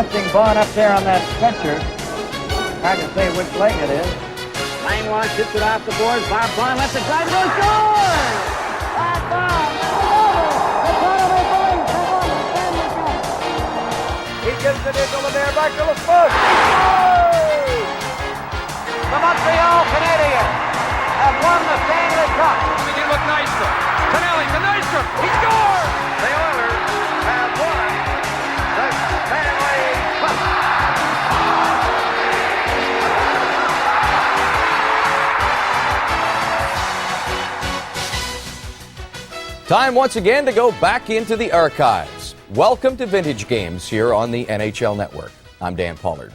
lifting Vaughn up there on that stretcher. Hard to say which leg it is. Langlois shoots it off the boards. Bob Vaughn lets it drive. Goes score! Bob Vaughn. He gives it into Lemaire back to LaSpush. The Montreal Canadiens have won the Stanley Cup. He looked Nystrom. Tonelli to Nystrom. He scores! The Oilers have won the Stanley Cup. Time once again to go back into the archives. Welcome to Vintage Games here on the NHL Network. I'm Dan Pollard.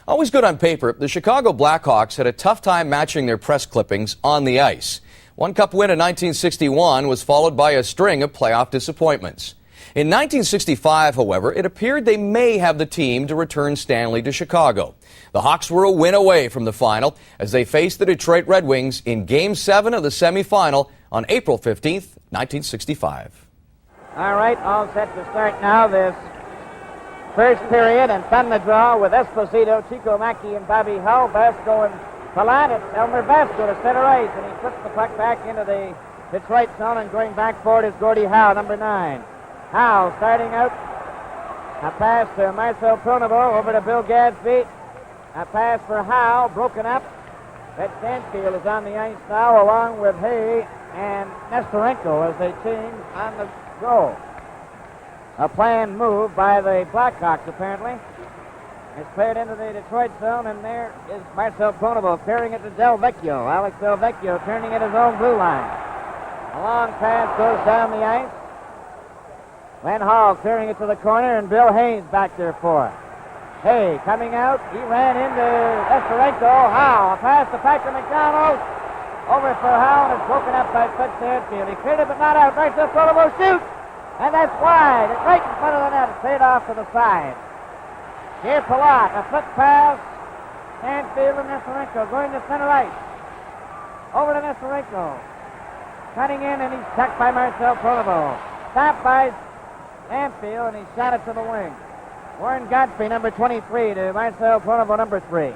Always good on paper, the Chicago Blackhawks had a tough time matching their press clippings on the ice. One Cup win in 1961 was followed by a string of playoff disappointments. In 1965, however, it appeared they may have the team to return Stanley to Chicago. The Hawks were a win away from the final as they faced the Detroit Red Wings in Game 7 of the semifinal on April 15th, 1965. All right, all set to start now this first period, and from the draw with Esposito, Chico Mackey, and Bobby Hull. Vasco and Palat. It's Elmer Vasco to center ice, and he puts the puck back into the Detroit zone, and going back forward is Gordie Howe, number 9. Howe starting out. A pass to Marcel Pronovo over to Bill Gadsby. A pass for Howe, broken up. Red Stanfield is on the ice now, along with Hay and Nestorenko as they change on the goal. A planned move by the Blackhawks, apparently. It's cleared into the Detroit zone, and there is Marcel Pronovo carrying it to Del Vecchio. Alex Del Vecchio turning at his own blue line. A long pass goes down the ice. Len Hall clearing it to the corner, and Bill Hayes back there for it. Hay coming out. He ran into Nestorenko. Howe, a pass to Patrick McDonald. Over for Howe, and it's broken up by Fred Stanfield. He cleared it, but not out. Marcel Pronovo shoots, and that's wide. It's right in front of the net. It's played off to the side. Here Palat, a foot pass. Stanfield and Nestorenko going to center ice. Over to Nestorenko. Cutting in, and he's checked by Marcel Pronovo. Stopped by Stanfield, and he shot it to the wing. Warren Godfrey, number 23, to Marcel Pronovo, number 3.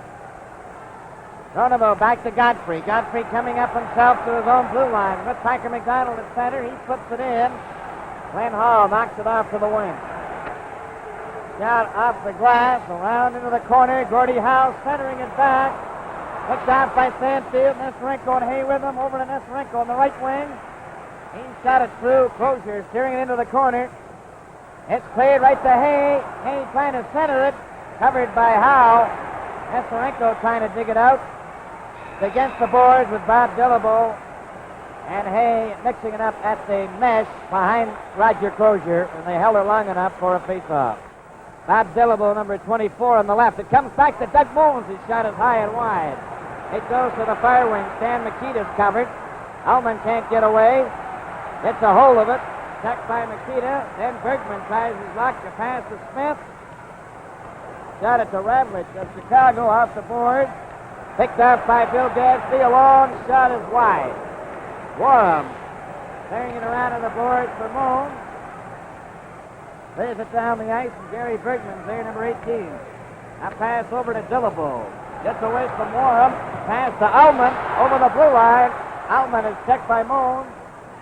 Pronovo back to Godfrey. Godfrey coming up himself to his own blue line. With Packer McDonald at center, he puts it in. Glenn Hall knocks it off to the wing. Shot off the glass, around into the corner. Gordie Howe centering it back. Picked off by Stanfield. Nestorenko and Hay with him. Over to Nestorenko on the right wing. He shot it through. Crozier steering it into the corner. It's cleared right to Hay. Hay trying to center it. Covered by Howe. Nestorenko trying to dig it out. It's against the boards with Bob Dillabo. And Hay mixing it up at the mesh behind Roger Crozier. And they held it long enough for a face-off. Bob Dillabo, number 24 on the left. It comes back to Doug Mullins. His shot is high and wide. It goes to the far wing. Stan Mikita's covered. Ullman can't get away. Gets a hold of it. Checked by Mikita. Then Bergman tries his luck to pass to Smith. Shot it to Ravlich of Chicago off the board. Picked off by Bill Gadsby. A long shot is wide. Warham carrying it around to the boards for Moon. Clears it down the ice, and Gary Bergman's there, number 18. A pass over to Dillabo. Gets away from Warham. Pass to Ullman over the blue line. Ullman is checked by Moon.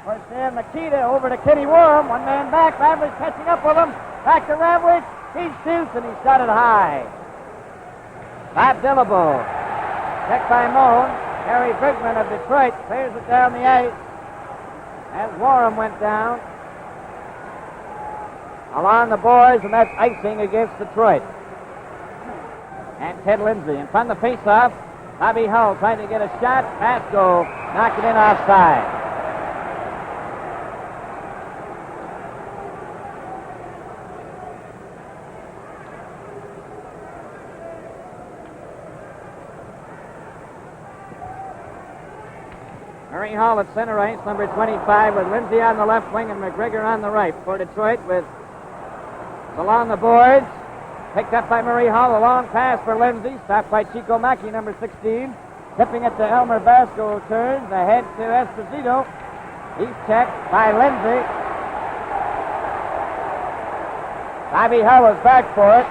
For Stan Mikita over to Kenny Warham. One man back. Ravlich catching up with him. Back to Ravlich. He shoots, and he shot it high. Bob Dillabo. Checked by Moon. Gary Bergman of Detroit clears it down the ice as Warham went down along the boards, and that's icing against Detroit. And Ted Lindsay. And from the face-off, Bobby Hull trying to get a shot. Vasco knocked it in offside. Murray Hall at center ice, number 25, with Lindsay on the left wing and McGregor on the right for Detroit, with along the boards. Picked up by Murray Hall, a long pass for Lindsay, stopped by Chico Mackey, number 16. Tipping it to Elmer Vasco, who turns ahead to Esposito. He's checked by Lindsay. Bobby Hull is back for it.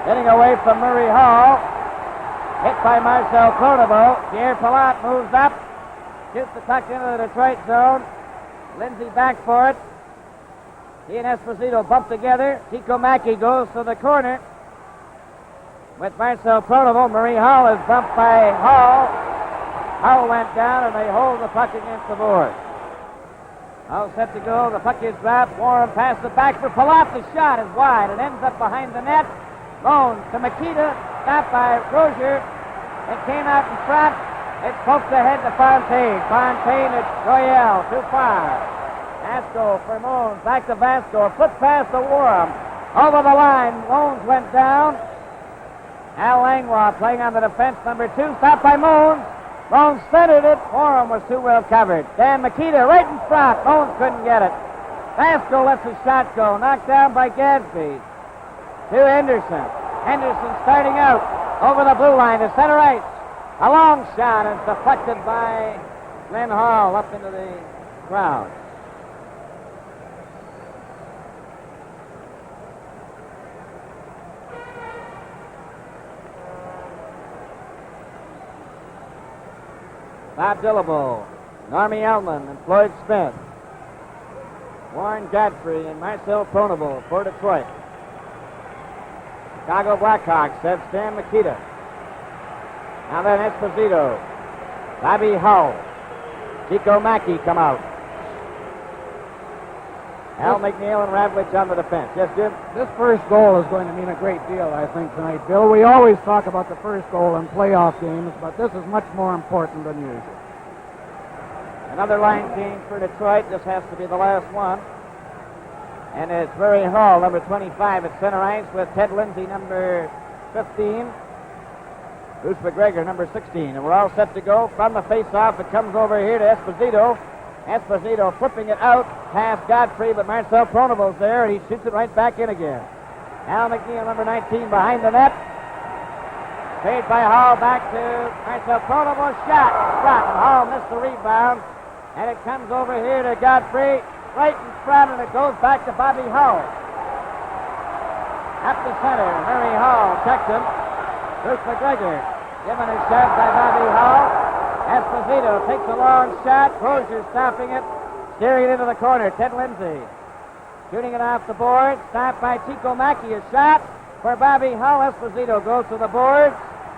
Getting away from Murray Hall. Hit by Marcel Pronovo. Pierre Palat moves up. Shoots the puck into the Detroit zone. Lindsay back for it. He and Esposito bump together. Chico Mackey goes to the corner with Marcel Pronovo. Murray Hall is bumped by Hall. Hall went down, and they hold the puck against the board. All set to go. The puck is dropped. Warren passes it back for Palat. The shot is wide. It ends up behind the net. Loan to Makita. Stopped by Rozier. It came out in front. It poked ahead to Fontaine. Fontaine at Royale. Too far. Vasco for Mones. Back to Vasco. A foot past the Warren. Over the line. Mones went down. Al Langlois playing on the defense. Number 2. Stopped by Mones. Mones centered it. Warren was too well covered. Dan Makita right in front. Mones couldn't get it. Vasco lets his shot go. Knocked down by Gadsby. To Henderson. Henderson starting out over the blue line to center ice. A long shot is deflected by Glenn Hall up into the crowd. Bob Dillabo, Normie Elman, and Floyd Smith. Warren Godfrey and Marcel Pronovo for Detroit. Chicago Blackhawks have Stan Makita. Now then Esposito. Bobby Hull. Chico Mackey come out. Al McNeil and Ravlich on the defense. Yes, Jim? This first goal is going to mean a great deal, I think, tonight, Bill. We always talk about the first goal in playoff games, but this is much more important than usual. Another line change for Detroit. This has to be the last one. And it's Murray Hall, number 25 at center ice, with Ted Lindsay, number 15. Bruce McGregor, number 16. And we're all set to go. From the face-off, it comes over here to Esposito. Esposito flipping it out past Godfrey, but Marcel Pronovo's there, and he shoots it right back in again. Al McNeil, number 19, behind the net. Paid by Hall back to Marcel Pronovo. Shot in front, and Hall missed the rebound. And it comes over here to Godfrey, right in front, and it goes back to Bobby Hull. Up the center, Murray Hall checked him. Bruce McGregor given a shot by Bobby Hull. Esposito takes a long shot. Rozier stopping it, steering it into the corner. Ted Lindsay shooting it off the board. Stopped by Chico Mackey. A shot for Bobby Hull. Esposito goes to the board.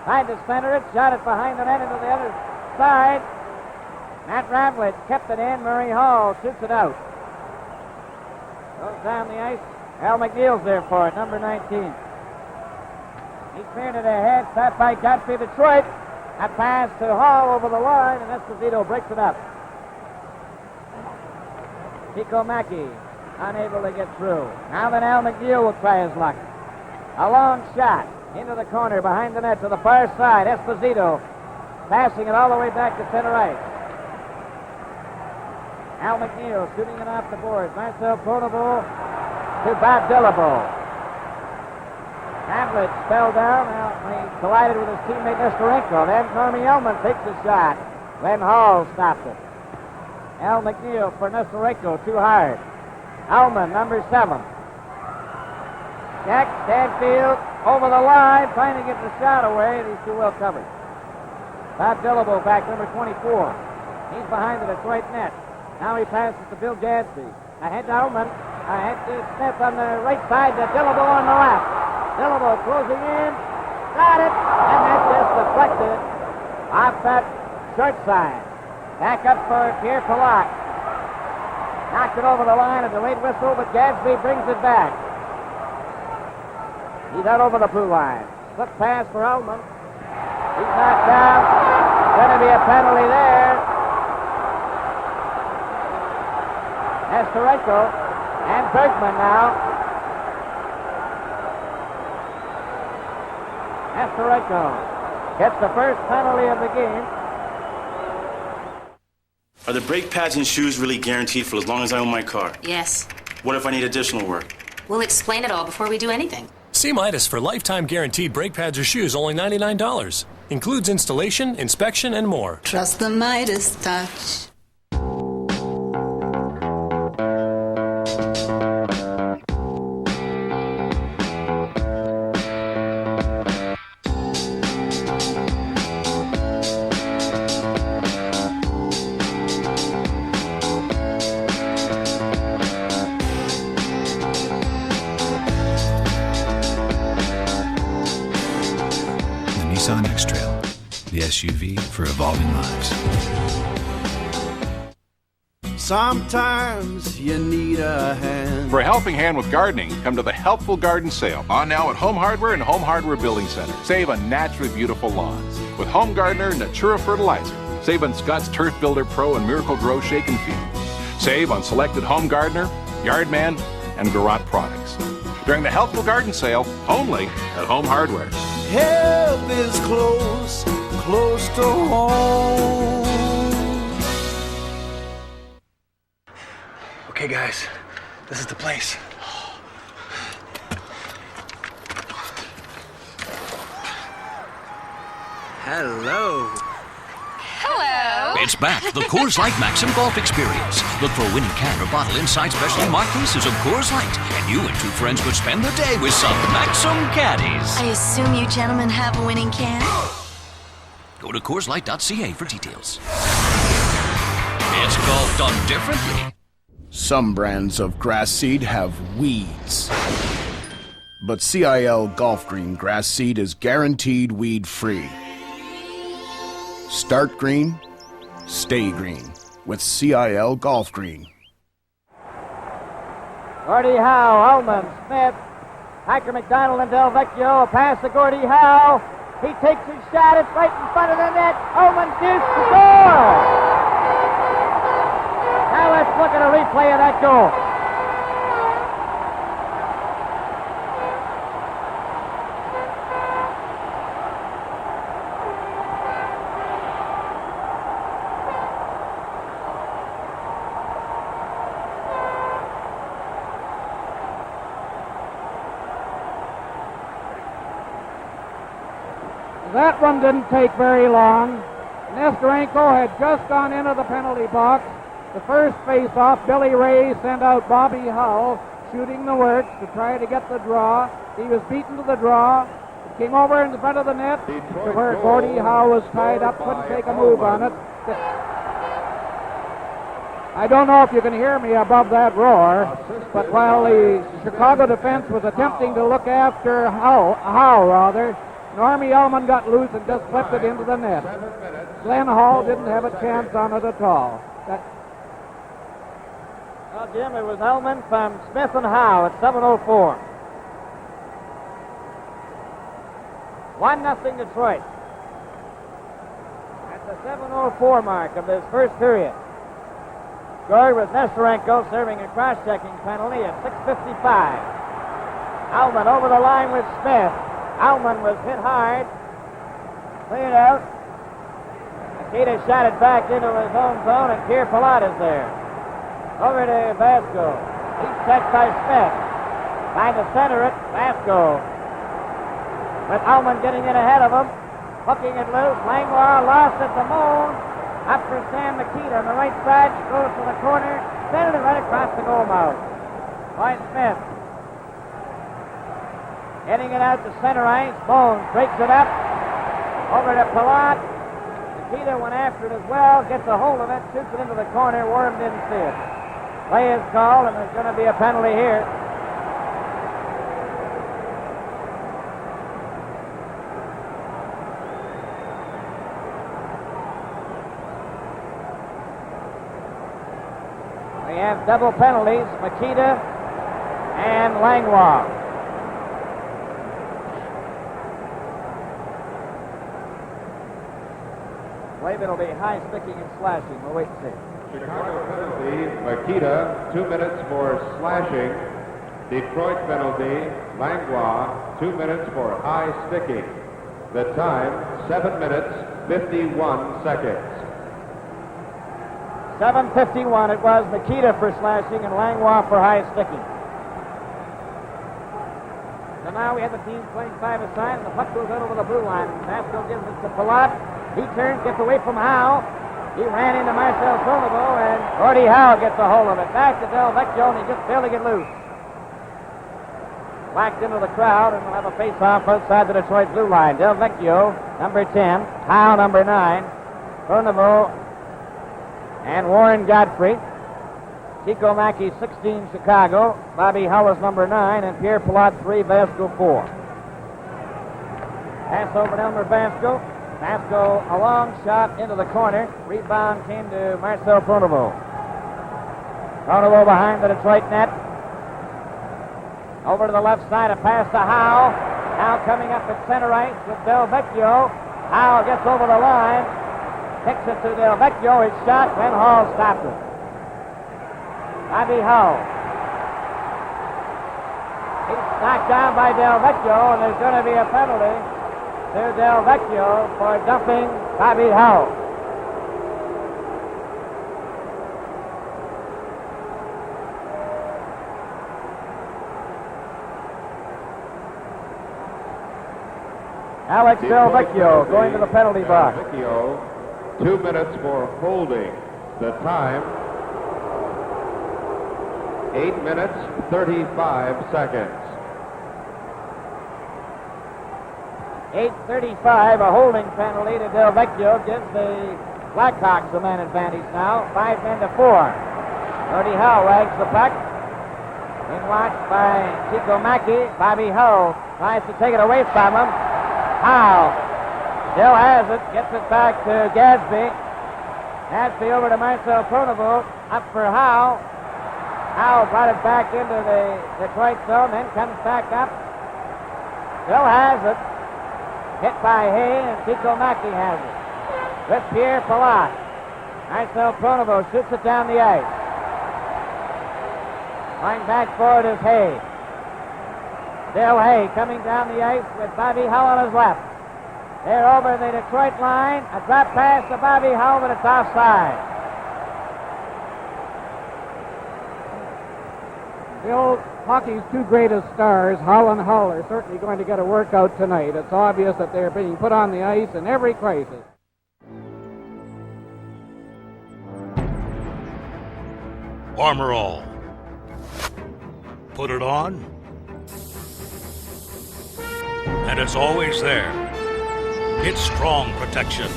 Tried to center it. Shot it behind the net into the other side. Matt Ravlich kept it in. Murray Hall shoots it out. Goes down the ice. Al McNeil's there for it, number 19. He cleared it ahead. Stopped by Godfrey. Detroit. A pass to Hall over the line, and Esposito breaks it up. Chico Mackey unable to get through. Now then Al McNeil will try his luck. A long shot into the corner behind the net to the far side. Esposito passing it all the way back to center ice. Al McNeil shooting it off the board. Marcel Pronovo to Bob Dillabo. Hamlet fell down. He collided with his teammate Nestorenko. Then Normie Elman takes a shot. Glenn Hall stopped it. Al McNeil for Nestorenko, too hard. Elman, number 7. Jack Stanfield over the line, trying to get the shot away, and he's too well covered. Bob Dillabo back, number 24. He's behind the Detroit net. Now he passes to Bill Gadsby. Ahead to Elman. Ahead to Smith on the right side to Dillabo on the left. Dillabo closing in. Got it. And that's just deflected off that short side. Back up for Pierre Palat. Knocked it over the line, a delayed whistle, but Gadsby brings it back. He's out over the blue line. Slip pass for Elman. He's knocked down. Going to be a penalty there. Nestorenko and Bergman now. Nestorenko gets the first penalty of the game. Are the brake pads and shoes really guaranteed for as long as I own my car? Yes. What if I need additional work? We'll explain it all before we do anything. See Midas for lifetime guaranteed brake pads or shoes, only $99. Includes installation, inspection, and more. Trust the Midas touch. Nissan X-Trail, the SUV for evolving lives. Sometimes you need a hand. For a helping hand with gardening, come to the Helpful Garden Sale. On now at Home Hardware and Home Hardware Building Center. Save on naturally beautiful lawns. With Home Gardener Natura Fertilizer. Save on Scott's Turf Builder Pro and Miracle Grow Shake and Feed. Save on selected Home Gardener, Yardman, and Garot products. During the Helpful Garden Sale, only at Home Hardware. Help is close, close to home. Okay, guys, this is the place. Hello. Hello. It's back, the Coors Light Maxim Golf Experience. Look for a winning can or bottle inside specially marked cases of Coors Light. And you and two friends could spend the day with some Maxim caddies. I assume you gentlemen have a winning can? Go to CoorsLight.ca for details. It's golf done differently. Some brands of grass seed have weeds. But CIL Golf Green grass seed is guaranteed weed-free. Start green, stay green with CIL Golf Green. Gordie Howe, Ullman, Smith, Hiker McDonald, and Del Vecchio. A pass to Gordie Howe. He takes his shot. It's right in front of the net. Ullman shoots to score. Now let's look at a replay of that goal. That one didn't take very long. Nesterenko had just gone into the penalty box. The first face-off, Billy Ray sent out Bobby Hull, shooting the works to try to get the draw. He was beaten to the draw. It came over in front of the net to where Gordie Howe was tied up, couldn't take a move on it. I don't know if you can hear me above that roar, but while the Chicago defense was attempting to look after Howe, Normie Ullman got loose and just flipped it into the net. Glenn Hall didn't have a chance on it at all. Well, Jim, it was Ullman from Smith and Howe at 7:04. 1-0 Detroit. At the 7:04 mark of this first period. Scored with Nesterenko serving a cross-checking penalty at 6:55. Ullman over the line with Smith. Ullman was hit hard. Cleared out. Nikita shot it back into his own zone, and Pierre Palat is there. Over to Vasco. He's checked by Smith. Trying to center it. Vasco. With Ullman getting in ahead of him. Hooking it loose. Langlois lost it to Moon. Up for Sam Nikita on the right side. Goes to the corner. Centered it right across the goal mouth. By Smith. Getting it out to center ice. Bones breaks it up. Over to Palat. Nikita went after it as well. Gets a hold of it. Shoots it into the corner. Worm didn't see it. Play is called, and there's going to be a penalty here. We have double penalties. Nikita and Langlois. I believe it'll be high sticking and slashing. We'll wait and see. Chicago penalty, Makita, 2 minutes for slashing. Detroit penalty, Langlois, 2 minutes for high sticking. The time, 7 minutes, 51 seconds. 7:51 it was. Nikita for slashing and Langlois for high sticking. So now we have the teams playing 5-a-side, and the puck goes out over the blue line. Vasco gives it to Palat. He turns, gets away from Howe. He ran into Marcel Pronovo, and Gordie Howe gets a hold of it. Back to Del Vecchio, and he just barely get loose. Whacked into the crowd, and we'll have a face-off outside the Detroit blue line. Del Vecchio, number 10. Howe, number 9. Pronovo and Warren Godfrey. Chico Mackey, 16, Chicago. Bobby Hull is number 9, and Pierre Palat, 3, Vasco, 4. Pass over to Elmer Vasco. Vasco, a long shot into the corner. Rebound came to Marcel Pronovo. Pronovo behind the Detroit net. Over to the left side, a pass to Howe. Now coming up at center ice with Del Vecchio. Howe gets over the line. Kicks it to Del Vecchio. His shot, and Hall stopped it. Bobby Howe. He's knocked down by Del Vecchio, and there's going to be a penalty to Del Vecchio for dumping Bobby Howe. Alex Del Vecchio going to the penalty box. Del Vecchio, 2 minutes for holding. The time, 8 minutes, 35 seconds. 8:35, a holding penalty to Del Vecchio gives the Blackhawks a man advantage now. 5 men to 4. Ernie Howe wags the puck. Being watched by Chico Mackey. Bobby Howe tries to take it away from him. Howe still has it, gets it back to Gadsby. Gadsby over to Marcel Pronovo. Up for Howe. Howe brought it back into the Detroit zone, then comes back up. Still has it. Hit by Hay, and Chico Mackey has it. With Pierre Palat. Marcel Pronovo shoots it down the ice. Going back forward is Hay. Still Hay coming down the ice with Bobby Howe on his left. They're over the Detroit line. A drop pass to Bobby Howe, but it's offside. The old hockey's two greatest stars, Hull and Hull, are certainly going to get a workout tonight. It's obvious that they're being put on the ice in every crisis. Armor all. Put it on. And it's always there. It's strong protection.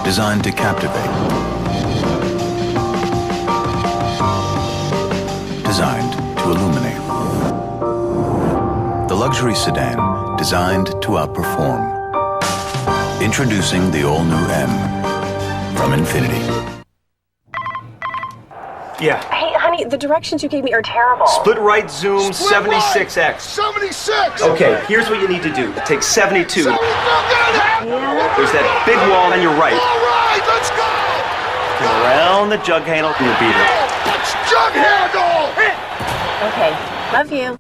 Designed to captivate. Designed to illuminate. The luxury sedan designed to outperform. Introducing the all-new M from Infiniti. Yeah. Hey, honey, the directions you gave me are terrible. Split right zoom 76X. 76! Okay, here's what you need to do. Take 72. Yeah. There's that big wall on your right. All right, let's go! Turn around the jug handle and you'll beat it. Let's jug handle! Okay, love you.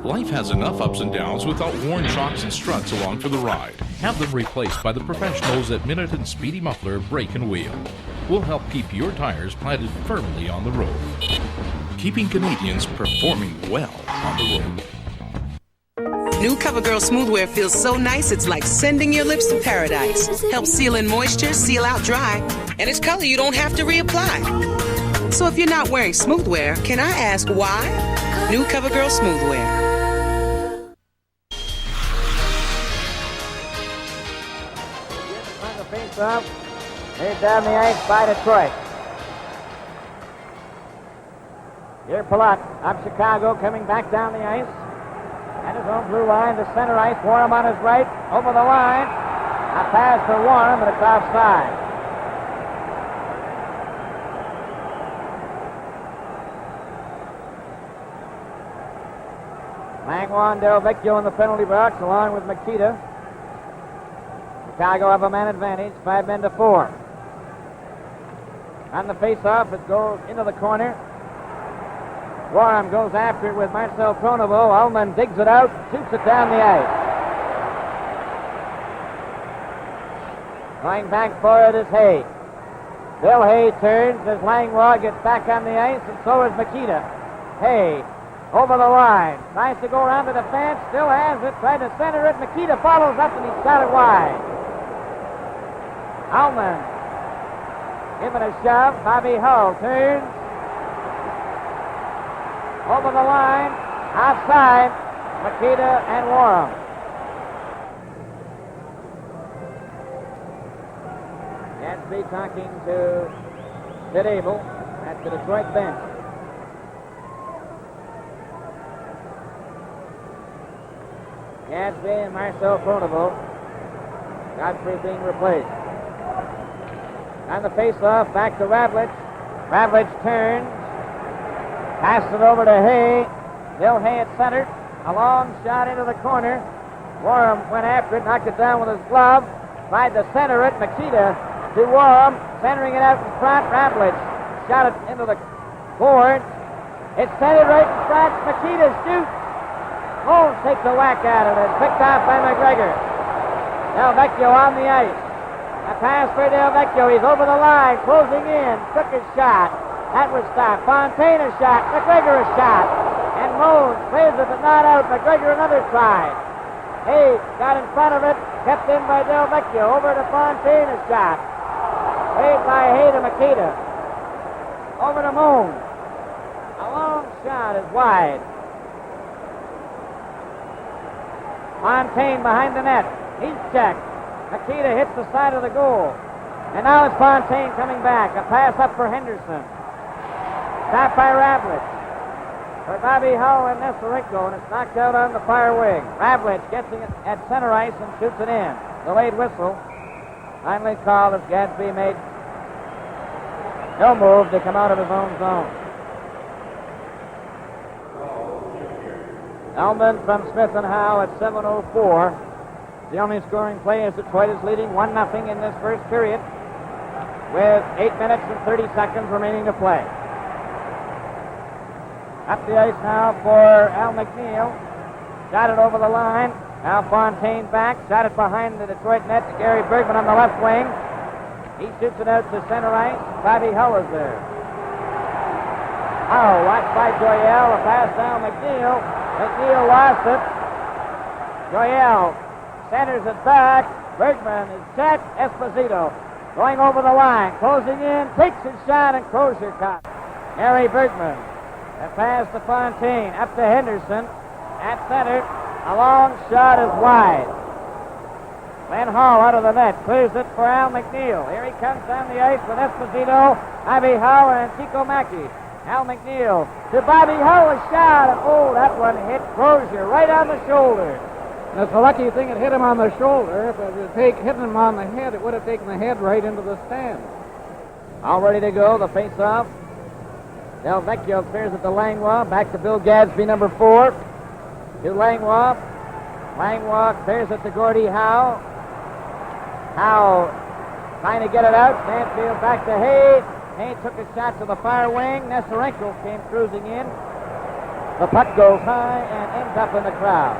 Life has enough ups and downs without worn shocks and struts along for the ride. Have them replaced by the professionals at Minute and Speedy Muffler Brake and Wheel. We'll help keep your tires planted firmly on the road, keeping Canadians performing well on the road. New CoverGirl Smoothwear feels so nice it's like sending your lips to paradise. Helps seal in moisture, seal out dry, and it's color you don't have to reapply. So if you're not wearing smoothwear, can I ask why? New CoverGirl Smoothwear. Face-off made down the ice by Detroit. Here Palat up Chicago, coming back down the ice. And his own blue line to center ice. Warren on his right, over the line. A pass for Warren, but it's offside. Langlois and Del Vecchio in the penalty box, along with Makita. Chicago have a man advantage, 5 men to 4. On the face-off, it goes into the corner. Warham goes after it with Marcel Pronovo. Ullman digs it out, shoots it down the ice. Going back for it is Hay. Bill Hay turns as Langlois gets back on the ice, and so is Makita. Hay over the line. Tries to go around the defense. Still has it. Trying to center it. Makita follows up, and he's got it wide. Alman giving a shove. Bobby Hull turns. Over the line. Outside. Makita and Warham. Gadsby talking to Sid Abel at the Detroit bench. Gadsby and Marcel Pronovo. Godfrey being replaced. On the face-off, back to Ravlich. Ravlich turns. Passes it over to Hay. Bill Hay at center. A long shot into the corner. Warham went after it, knocked it down with his glove. Tried to center it. Makita to Warham, centering it out in front. Ravlich shot it into the board. It's centered right in front. Makita shoots. Holmes takes a whack at it. It's picked off by McGregor. Del Vecchio on the ice. A pass for Del Vecchio. He's over the line, closing in. Took his shot. That was stopped. Fontaine a shot. McGregor a shot. And Moan clears it, but not out. McGregor another try. Hay got in front of it. Kept in by Del Vecchio. Over to Fontaine a shot. Played by Hay to Makita. Over to Moan. A long shot is wide. Fontaine behind the net. He's checked. Makita hits the side of the goal. And now it's Fontaine coming back. A pass up for Henderson. Stopped by Ravlich. For Bobby Hull and Nestorenko, and it's knocked out on the far wing. Ravlich gets it at center ice and shoots it in. Delayed whistle. Finally called as Gadsby made no move to come out of his own zone. Elman from Smith and Howe at 7:04. The only scoring play as Detroit is leading 1-0 in this first period with 8 minutes and 30 seconds remaining to play. Up the ice now for Al McNeil. Shot it over the line. Now Fontaine back. Shot it behind the Detroit net to Gary Bergman on the left wing. He shoots it out to center ice. Bobby Hull is there. Oh, watched by Joyelle. A pass down McNeil. McNeil lost it. Joyelle centers it back. Bergman is checked. Esposito going over the line. Closing in. Takes his shot and Crozier caught. Gary Bergman. A pass to Fontaine. Up to Henderson. At center. A long shot is wide. Glenn Hall out of the net. Clears it for Al McNeil. Here he comes down the ice with Esposito, Bobby Hull, and Chico Mackey. Al McNeil to Bobby Hull. A shot. And oh, that one hit Crozier right on the shoulder. And it's a lucky thing it hit him on the shoulder. If it had hit him on the head, it would have taken the head right into the stand. All ready to go. The face-off. Del Vecchio clears it to Langlois. Back to Bill Gadsby, number 4. To Langlois. Langlois clears it to Gordie Howe. Howe trying to get it out. Stanfield back to Hay. Hay took a shot to the far wing. Nestorenko came cruising in. The puck goes high and ends up in the crowd.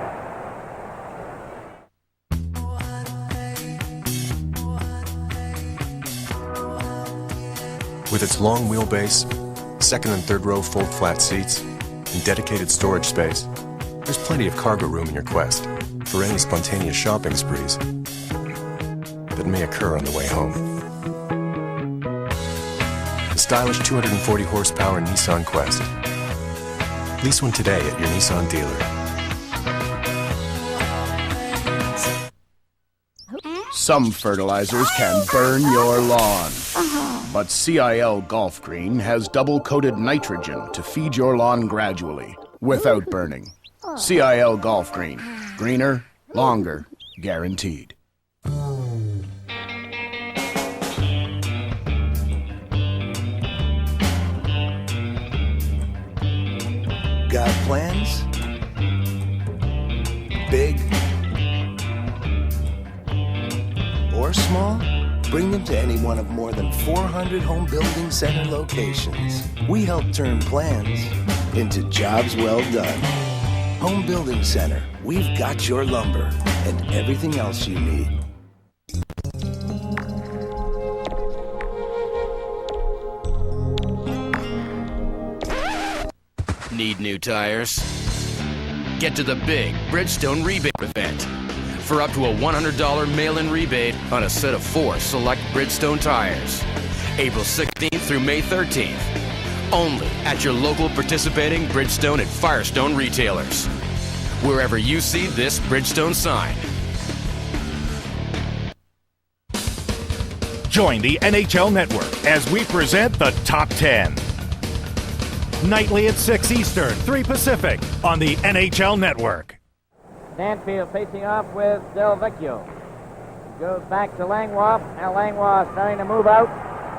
With its long wheelbase, second and third row fold flat seats, and dedicated storage space, there's plenty of cargo room in your quest for any spontaneous shopping sprees that may occur on the way home. The stylish 240 horsepower Nissan Quest. Lease one today at your Nissan dealer. Some fertilizers can burn your lawn. But CIL Golf Green has double-coated nitrogen to feed your lawn gradually, without burning. CIL Golf Green. Greener, longer, guaranteed. Got plans? Big? Or small? Bring them to any one of more than 400 Home Building Center locations. We help turn plans into jobs well done. Home Building Center, we've got your lumber and everything else you need. need new tires? Get to the big Bridgestone rebate event for up to a $100 mail-in rebate on a set of 4 select Bridgestone tires. April 16th through May 13th. Only at your local participating Bridgestone and Firestone retailers. Wherever you see this Bridgestone sign. Join the NHL Network as we present the Top 10. Nightly at 6 Eastern, 3 Pacific on the NHL Network. Stanfield facing off with Del Vecchio. Goes back to Langlois. Now Langlois starting to move out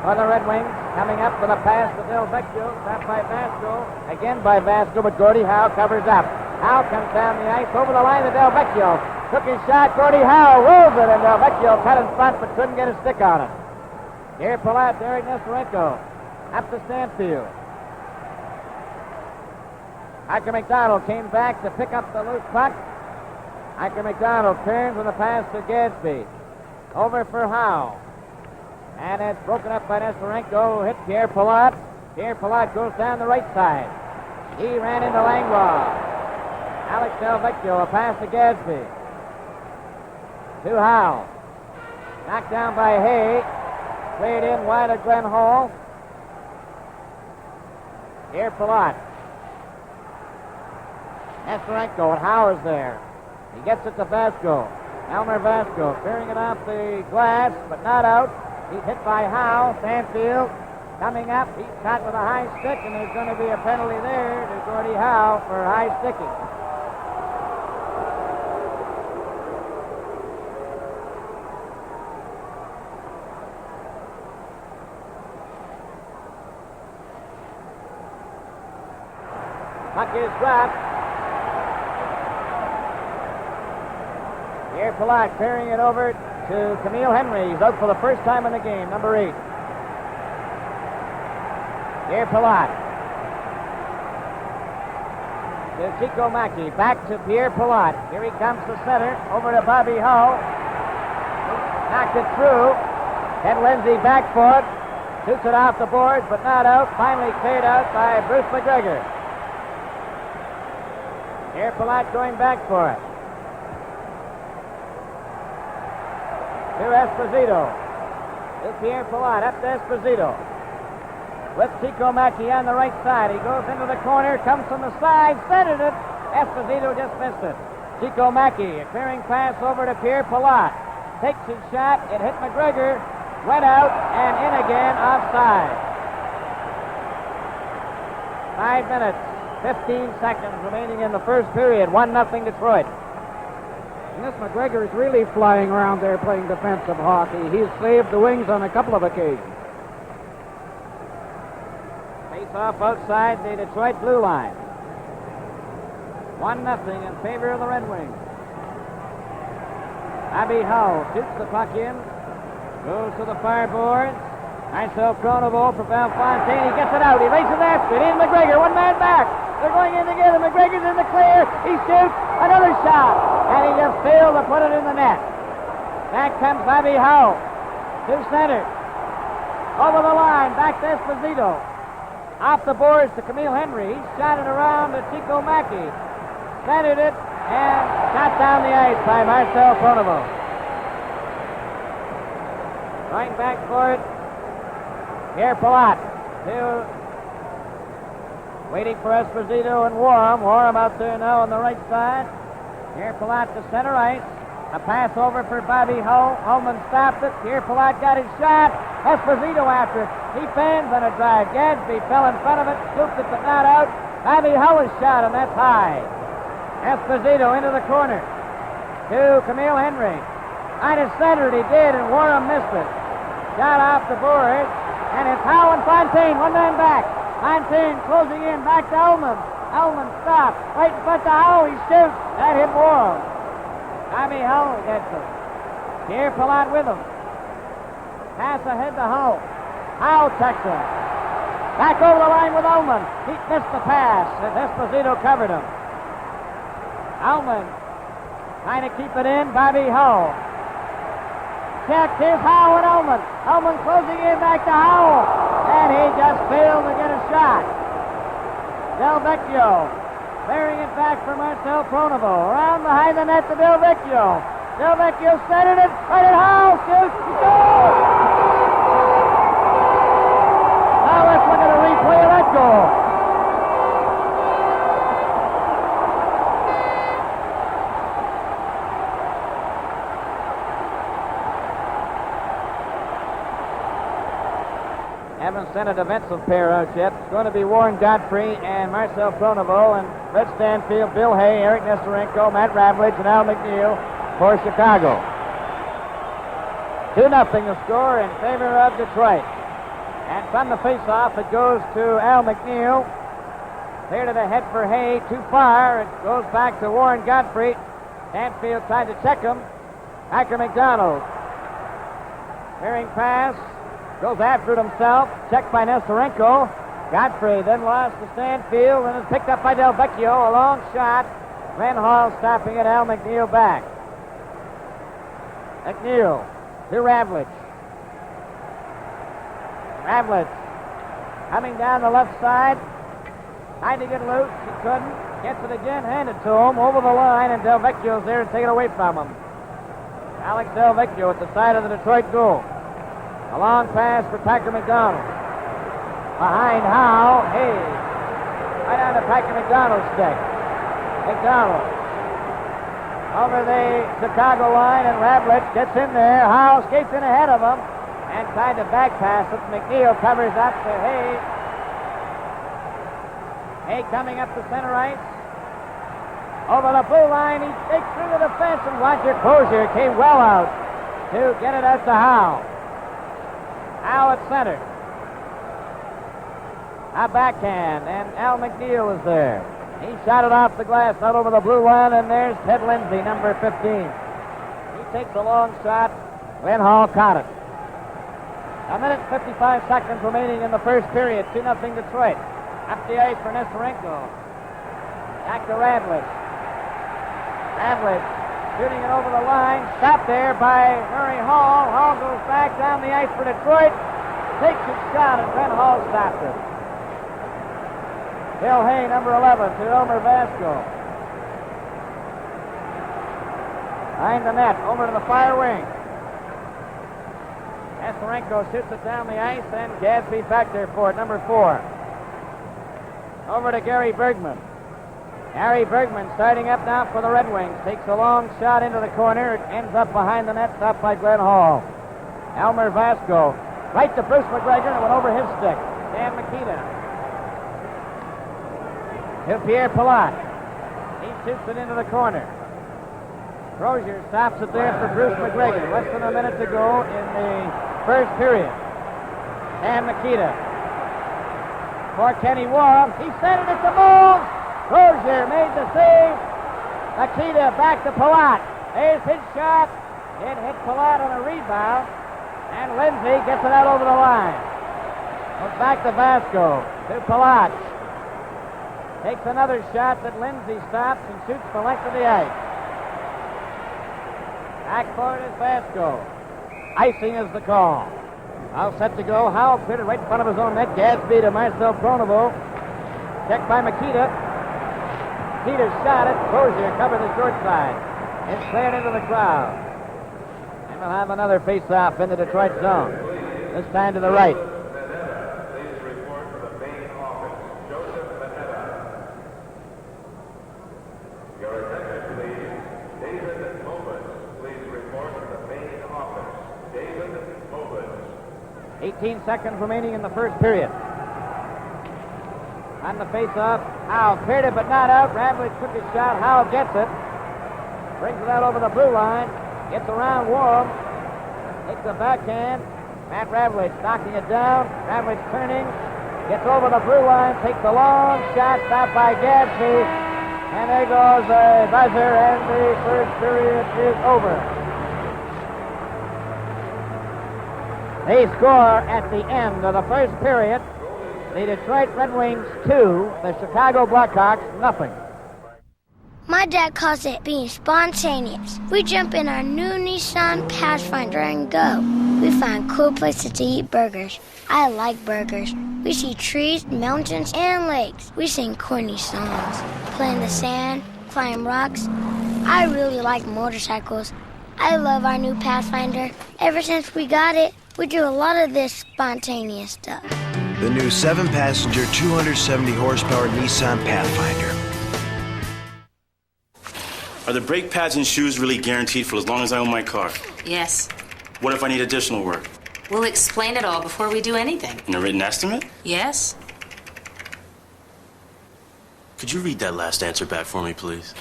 for the Red Wings. Coming up with a pass to Del Vecchio. Stopped by Vasco. Again by Vasco, but Gordie Howe covers up. Howe comes down the ice over the line to Del Vecchio. Took his shot. Gordie Howe rolls it, and Del Vecchio cut in front but couldn't get a stick on it. Here Palat, Derek Nesterenko. Up to Stanfield. Hiker McDonald came back to pick up the loose puck. Hiker McDonald turns with a pass to Gadsby. Over for Howe. And it's broken up by Nesterenko. Hit Pierre Palat. Pierre Palat goes down the right side. He ran into Langlois. Alex Del Vecchio, a pass to Gadsby. To Howe. Knocked down by Hay. Played in wide of Glenn Hall. Here Palat. Nesterenko, and Howe is there. He gets it to Vasco. Elmer Vasco clearing it off the glass, but not out. He's hit by Howe. Stanfield coming up. He's shot with a high stick, and there's going to be a penalty there to Gordie Howe for high sticking. Puck is dropped. Here Palat carrying it over to Camille Henry. He's out for the first time in the game, number 8. Here Palat. To Chico Mackey. Back to Pierre Palat. Here he comes to center. Over to Bobby Hull. Knocked it through. Ted Lindsay back for it. Shoots it off the boards, but not out. Finally cleared out by Bruce McGregor. Here Palat going back for it. To Esposito. To Pierre Palat. Up to Esposito. With Chico Mackey on the right side. He goes into the corner. Comes from the side. Centered it. Esposito just missed it. Chico Mackey. A clearing pass over to Pierre Palat. Takes his shot. It hit McGregor. Went out and in again. Offside. 5 minutes. 15 seconds remaining in the first period. 1-0 Detroit. And this McGregor is really flying around there playing defensive hockey. He's saved the Wings on a couple of occasions. Face off outside the Detroit blue line. 1-0 in favor of the Red Wings. Bobby Hull shoots the puck in. Goes to the far boards. Marcel Croneval for Valfontaine. He gets it out. He races after it. In McGregor. One man back. They're going in together. McGregor's in the clear. He shoots another shot. And he just failed to put it in the net. Back comes Bobby Hull. To center. Over the line. Back to Esposito. Off the boards to Camille Henry. He shot it around to Chico Mackey. Centered it. And shot down the ice by Marcel Croneval. Going back for it. Here Palat. Waiting for Esposito and Warham. Warham out there now on the right side. Here Palat to center ice. A pass over for Bobby Hull. Ullman stopped it. Here Palat got his shot. Esposito after it. He fans on a drive. Gadsby fell in front of it. Scooped it but not out. Bobby Hull is shot and that's high. Esposito into the corner. To Camille Henry. Might have centered. He did and Warham missed it. Shot off the board. And it's Howe and Fontaine. One man back. Fontaine closing in, back to Ullman. Ullman stops, right in front of Howe, he shoots. That hit Warham. Bobby Hull gets it. Here Palat with him. Pass ahead to Hull. Howe checks him. Back over the line with Ullman. He missed the pass as Esposito covered him. Ullman trying to keep it in, Bobby Hull. Check, here's Howe and Ullman. Ullman closing in, back to Howe. And he just failed to get a shot. Del Vecchio clearing it back for Marcel Pronovo. Around behind the net to Del Vecchio. Del Vecchio centered it, right at Howe, shoots, goal! Now let's look at a replay of that goal. Haven't sent a defensive pair out yet. It's going to be Warren Godfrey and Marcel Pronovo and Red Stanfield, Bill Hay, Eric Nestorenko, Matt Ravlich, and Al McNeil for Chicago. 2-0 the score in favor of Detroit. And from the faceoff, it goes to Al McNeil. Clear to the head for Hay, too far. It goes back to Warren Godfrey. Stanfield tried to check him. Hacker McDonald. Clearing pass. Goes after it himself. Checked by Nestorenko. Godfrey then lost to Stanfield and is picked up by Del Vecchio. A long shot. Glenn Hall stopping it. Al McNeil back. McNeil to Ravlich. Ravlich coming down the left side. Tried to get loose. He couldn't. Gets it again. Handed to him over the line, and Del Vecchio's there to take it away from him. Alex Del Vecchio at the side of the Detroit goal. A long pass for Packer McDonald. Behind Howe, Hayes. Right on the Packer McDonald stick. McDonald. Over the Chicago line, and Ravlich gets in there. Howe skates in ahead of him and tried to back pass it. McNeil covers up to Hay. Hay coming up the center ice. Over the blue line, he takes through the defense, and Roger Crozier came well out to get it out to Howe. Howe at center. A backhand, and Al McNeil is there. He shot it off the glass, not over the blue line, and there's Ted Lindsay, number 15. He takes a long shot. Glenn Hall caught it. 1:55 remaining in the first period. 2-0 Detroit. Up the ice for Nestorenko. Back to Ravlich. Ravlich shooting it over the line. Stopped there by Murray Hall. Hall goes back down the ice for Detroit. Takes his shot, and Glenn Hall stopped it. Bill Hay, number 11, to Elmer Vasco. Behind the net, over to the far wing. Nestorenko shoots it down the ice, and Gadsby back there for it, number 4. Over to Gary Bergman. Gary Bergman starting up now for the Red Wings. Takes a long shot into the corner. It ends up behind the net, stopped by Glenn Hall. Elmer Vasco. Right to Bruce McGregor, and it went over his stick. Dan Makita. To Pierre Palat. He shoots it into the corner. Crozier stops it there for Bruce McGregor. Less than a minute to go in the first period. Dan Makita. For Kenny Warren. He sent it at the move. Crozier made the save. Makita back to Palat. There's his shot. It hit Palat on a rebound. And Lindsay gets it out over the line. Goes back to Vasco. To Palat. Takes another shot that Lindsay stops and shoots the length of the ice. Back for it is Vasco. Icing is the call. All set to go. Howell cleared it right in front of his own net. Gadsby to Marcel Pronovo. Checked by Makita. Makita shot it. Crozier covered the short side. It's cleared into the crowd. And we'll have another face-off in the Detroit zone. This time to the right. Your attention, please. David Mobus, please report to the main office. David Mobus. 18 seconds remaining in the first period. On the face-off, Howe cleared it but not out. Ravlich took his shot. Howe gets it. Brings it out over the blue line. Gets around Warren. Takes a backhand. Matt Ravlich knocking it down. Ravlich turning. Gets over the blue line. Takes a long shot. Stopped by Gadsby. And there goes a buzzer, and the first period is over. They score at the end of the first period. The Detroit Red Wings 2, the Chicago Blackhawks nothing. My dad calls it being spontaneous. We jump in our new Nissan Pathfinder and go. we find cool places to eat burgers. I like burgers. We see trees, mountains, and lakes. We sing corny songs, play in the sand, climb rocks. I really like motorcycles. I love our new Pathfinder. Ever since we got it, we do a lot of this spontaneous stuff. The new 7-passenger, 270-horsepower Nissan Pathfinder. Are the brake pads and shoes really guaranteed for as long as I own my car? Yes. What if I need additional work? We'll explain it all before we do anything. In a written estimate? Yes. Could you read that last answer back for me, please?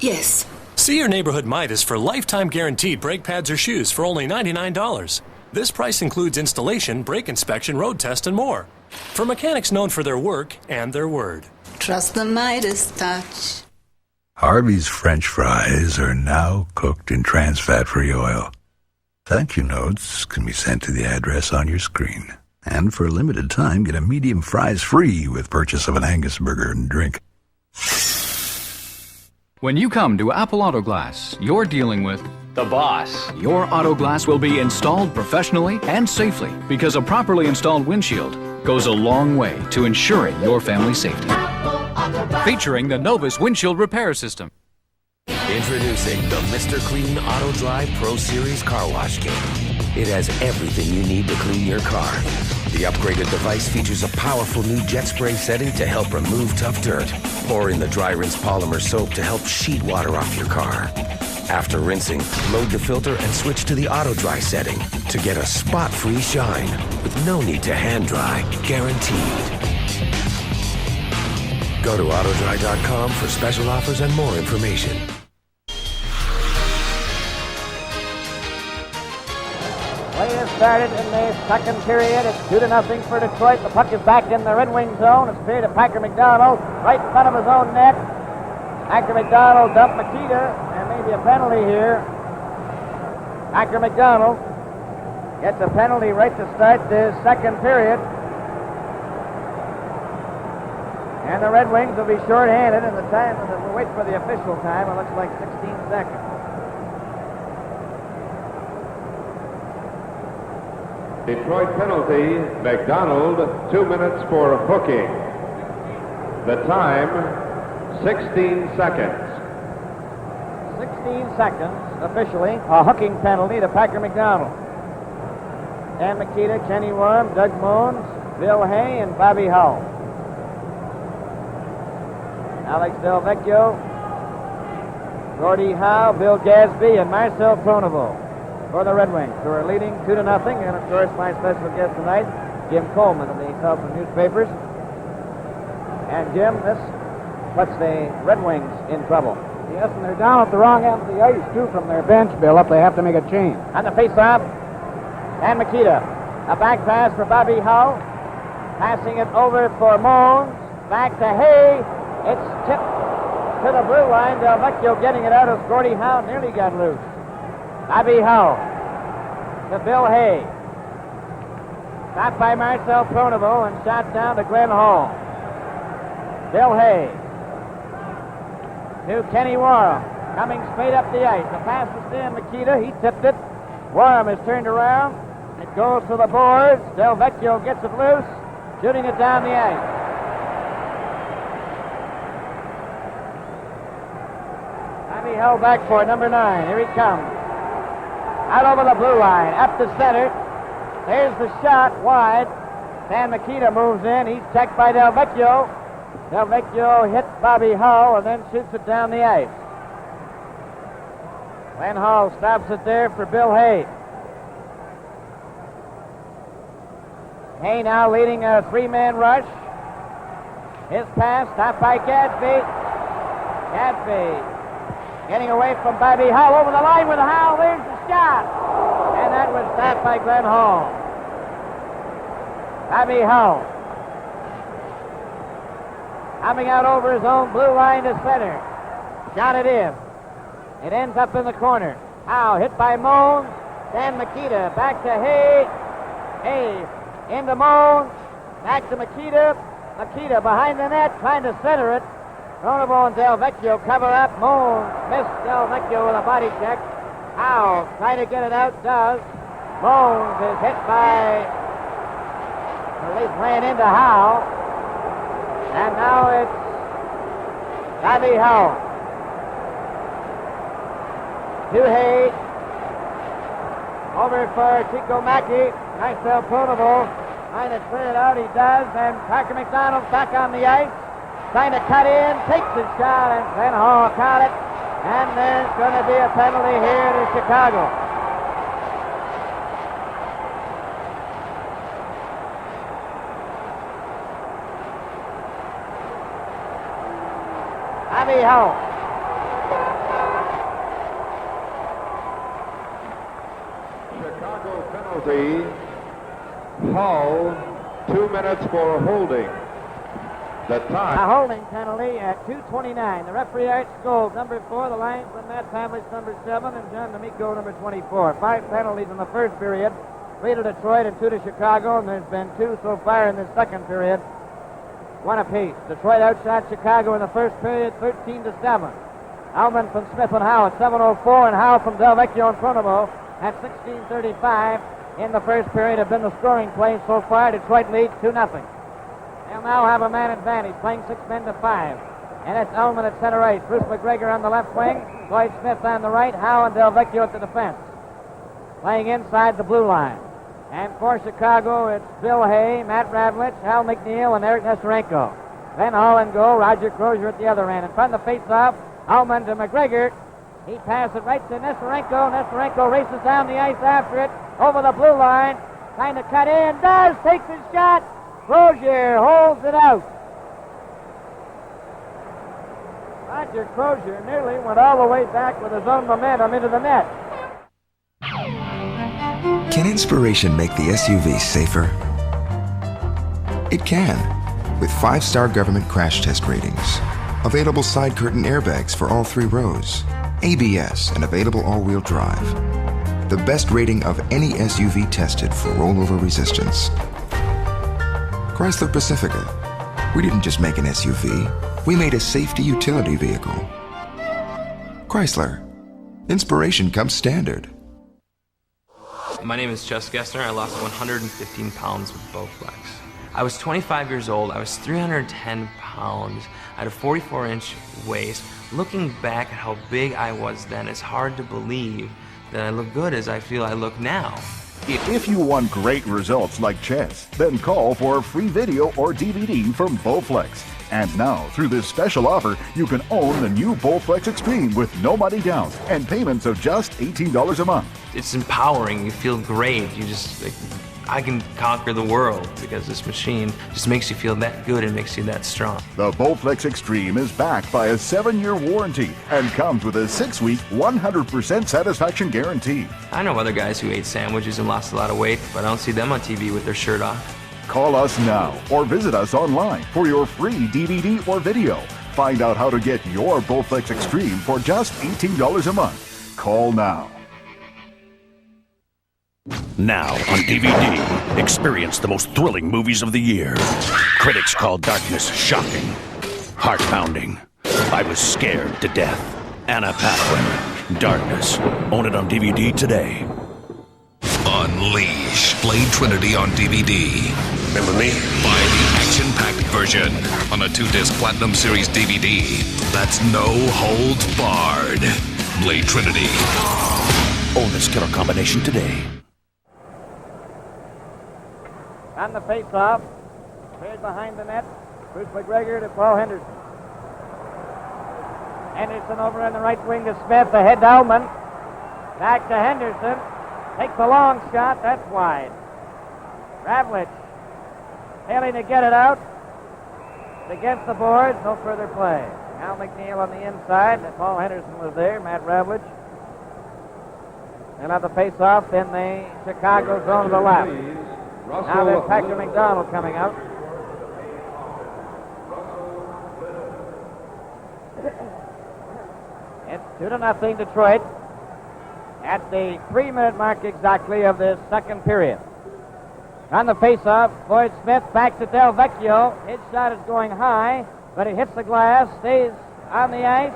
Yes. See your neighborhood Midas for lifetime guaranteed brake pads or shoes for only $99. This price includes installation, brake inspection, road test, and more. For mechanics known for their work and their word. Trust the Midas touch. Harvey's French fries are now cooked in trans fat-free oil. Thank you notes can be sent to the address on your screen. And for a limited time, get a medium fries free with purchase of an Angus burger and drink. When you come to Apple Auto Glass, you're dealing with the boss. Your auto glass will be installed professionally and safely because a properly installed windshield goes a long way to ensuring your family's safety. Featuring the Novus Windshield Repair System. Introducing the Mr. Clean Auto Dry Pro Series Car Wash Kit. It has everything you need to clean your car. The upgraded device features a powerful new jet spray setting to help remove tough dirt. Pour in the dry rinse polymer soap to help sheet water off your car. After rinsing, load the filter and switch to the auto dry setting to get a spot-free shine with no need to hand dry, guaranteed. Go to autodry.com for special offers and more information. Play has started in the second period. It's 2-0 for Detroit. The puck is back in the Red Wing zone. It's cleared to Packer McDonald right in front of his own net. Packer McDonald dumped Makita. There may be a penalty here. Packer McDonald gets a penalty right to start the second period. And the Red Wings will be short-handed, and the time, we'll wait for the official time. It looks like 16 seconds. Detroit penalty, McDonald, 2 minutes for hooking. The time, 16 seconds. 16 seconds, officially. A hooking penalty to Packer McDonald. Dan Makita, Kenny Worm, Doug Moons, Bill Hay, and Bobby Hull. Alex Del Vecchio, Gordie Howe, Bill Gadsby, and Marcel Pronovo for the Red Wings, who are leading 2-0. And, of course, my special guest tonight, Jim Coleman of the Tulsa newspapers. And, Jim, this puts the Red Wings in trouble. Yes, and they're down at the wrong end of the ice, too, from their bench, Bill, if they have to make a change. On the face-off, Dan Makita. A back pass for Bobby Hull. Passing it over for Mones. Back to Hay. It's tipped to the blue line. Del Vecchio getting it out as Gordie Howe nearly got loose. Bobby Hull to Bill Hay. Stopped by Marcel Pronovo and shot down to Glenn Hall. Bill Hay to Kenny Warham. Coming straight up the ice. The pass to Stan Makita. He tipped it. Warham is turned around. It goes to the boards. Del Vecchio gets it loose. Shooting it down the ice. Bobby held back for number 9. Here he comes. Out over the blue line, up the center. There's the shot, wide. Stan Makita moves in. He's checked by Del Vecchio. Del Vecchio hits Bobby Hull and then shoots it down the ice. Glenn Hall stops it there for Bill Hay. Hay now leading a 3-man rush. His pass, stopped by Gadsby. Gadsby getting away from Bobby Hull over the line with Hull. There's the shot. And that was stopped by Glenn Hall. Bobby Hull coming out over his own blue line to center. Shot it in. It ends up in the corner. Hull hit by Mones. Then Makita back to Hay. Hay into Mones. Back to Makita. Makita behind the net trying to center it. Pronovo and Del Vecchio cover up. Mones missed Del Vecchio with a body check. Howe trying to get it out, does. Bones is hit by, or at least ran into Howe. And now it's Bobby Howe. Duhay over for Chico Mackey. Nice ball portable. Trying to clear it out, he does. And Parker McDonald's back on the ice. Trying to cut in, takes his shot, and then Hall caught it. And there's going to be a penalty here to Chicago. Bobby Howe. Chicago penalty. Hull, 2 minutes for holding. The time. A holding penalty at 2:29. The referee Art Scholes, number 4. The linesman Matt Pavlich, number 7. And John D'Amico, number 24. 5 penalties in the first period. 3 to Detroit and 2 to Chicago. And there's been 2 so far in this second period. 1 apiece. Detroit outshot Chicago in the first period, 13-7. Alman from Smith and Howe at 7:04, and Howe from Del Vecchio and Pronovo at 16:35 in the first period have been the scoring plays so far. Detroit leads 2-0. They'll now have a man advantage, playing 6 men to 5. And it's Alman at center ice. Bruce McGregor on the left wing, Floyd Smith on the right, Howe and Del Vecchio at the defense. Playing inside the blue line. And for Chicago, it's Bill Hay, Matt Ravlich, Hal McNeil, and Eric Nestorenko. Then all in goal, Roger Crozier at the other end. And from the face-off, Alman to McGregor. He passes it right to Nestorenko. Nestorenko races down the ice after it, over the blue line. Trying to cut in, does, takes his shot. Crozier holds it out. Roger Crozier nearly went all the way back with his own momentum into the net. Can inspiration make the SUV safer? It can, with 5-star government crash test ratings, available side curtain airbags for all 3 rows, ABS, and available all-wheel drive. The best rating of any SUV tested for rollover resistance. Chrysler Pacifica. We didn't just make an SUV, we made a safety utility vehicle. Chrysler. Inspiration comes standard. My name is Jess Gessner. I lost 115 pounds with Bowflex. I was 25 years old. I was 310 pounds. I had a 44-inch waist. Looking back at how big I was then, it's hard to believe that I look good as I feel I look now. If you want great results like Chess, then call for a free video or DVD from Bowflex. And now, through this special offer, you can own the new Bowflex Extreme with no money down and payments of just $18 a month. It's empowering. You feel great. You just, like, I can conquer the world because this machine just makes you feel that good and makes you that strong. The Bowflex Extreme is backed by a 7-year warranty and comes with a 6-week, 100% satisfaction guarantee. I know other guys who ate sandwiches and lost a lot of weight, but I don't see them on TV with their shirt off. Call us now or visit us online for your free DVD or video. Find out how to get your Bowflex Extreme for just $18 a month. Call now. Now on DVD, experience the most thrilling movies of the year. Critics call Darkness shocking, heart-pounding. I was scared to death. Anna Paquin, Darkness. Own it on DVD today. Unleash Blade Trinity on DVD. Remember me? Buy the action-packed version on a 2-disc Platinum Series DVD. That's no holds barred. Blade Trinity. Own this killer combination today. On the face-off, cleared behind the net, Bruce McGregor to Paul Henderson. Henderson over on the right wing to Smith, ahead to Alman. Back to Henderson. Takes a long shot, that's wide. Ravlich failing to get it out. It's against the boards, no further play. Al McNeil on the inside, Paul Henderson was there, Matt Ravlich. And on the face-off in the Chicago zone to the left. Now there's Packer McDonald coming out. It's 2-0 Detroit at the 3-minute mark exactly of this second period. On the face-off, Floyd Smith back to Del Vecchio. His shot is going high, but it hits the glass, stays on the ice.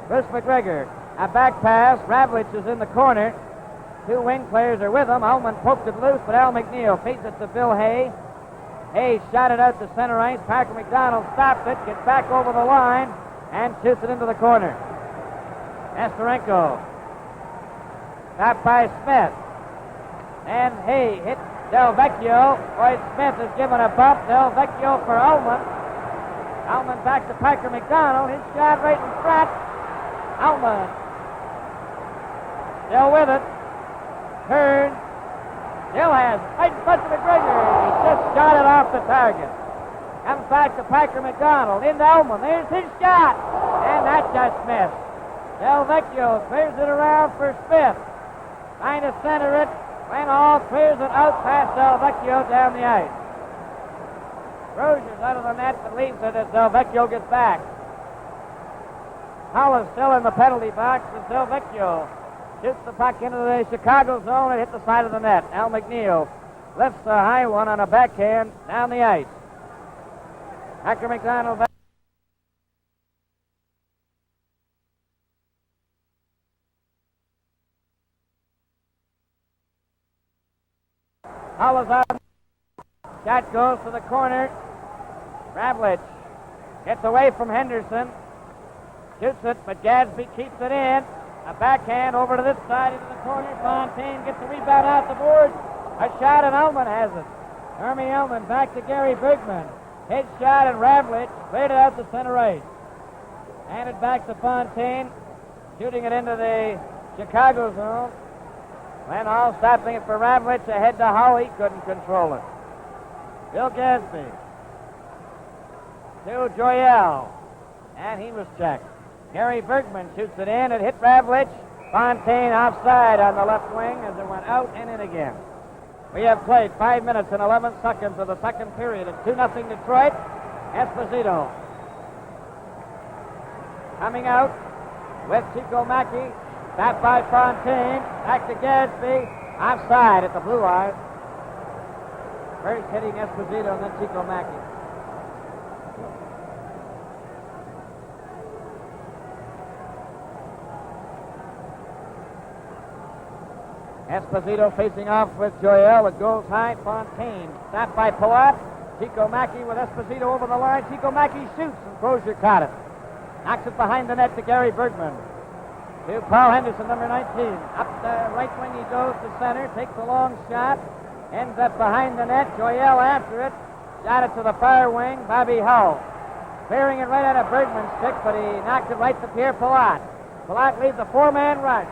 Bruce McGregor A back pass. Ravlich is in the corner. Two wing players are with him. Ullman poked it loose, but Al McNeil feeds it to Bill Hay. Hay shot it out to center ice. Parker McDonald stops it, gets back over the line, and shoots it into the corner. Nesterenko. Stopped by Smith. And Hay hit Del Vecchio. Boyd Smith is given a bump. Del Vecchio for Ullman. Ullman back to Parker McDonald. His shot right in front. Ullman still with it. Turns. Still has it. Right in front of McGregor. He just shot it off the target. Comes back to Parker McDonald. Into Ullman. There's his shot. And that just missed. Del Vecchio clears it around for Smith. Trying to center it. All clears it out past Del Vecchio down the ice. Rozier's out of the net but leaves it as Del Vecchio gets back. Hull is still in the penalty box as Del Vecchio shoots the puck into the Chicago zone and hit the side of the net. Al McNeil lifts a high one on a backhand down the ice. Parker McDonald back. Hull is out. Shot goes to the corner. Ravlich gets away from Henderson. Shoots it, but Gadsby keeps it in. A backhand over to this side into the corner. Fontaine gets the rebound out the board. A shot, and Ullman has it. Hermie Ullman back to Gary Bergman. Hit shot, and Ravlich played it out to center ice. Handed back to Fontaine. Shooting it into the Chicago zone. Van Hall stopping it for Ravlich. Ahead to Hull. He couldn't control it. Bill Gadsby to Joyelle. And he was checked. Gary Bergman shoots it in. It hit Ravlich. Fontaine offside on the left wing as it went out and in again. We have played 5 minutes and 11 seconds of the second period. It's 2-0 Detroit. Esposito coming out with Chico Mackey. Back by Fontaine. Back to Gadsby. Offside at the blue line. First hitting Esposito and then Chico Mackey. Esposito facing off with Joyelle. It goes high. Fontaine stopped by Palat. Chico Mackey with Esposito over the line. Chico Mackey shoots and Crozier caught it. Knocks it behind the net to Gary Bergman. To Paul Henderson, number 19. Up the right wing he goes to center. Takes a long shot. Ends up behind the net. Joyelle after it. Shot it to the far wing. Bobby Hull. Clearing it right out of Bergman's stick, but he knocked it right to Pierre Palat. Palat leads a four-man rush.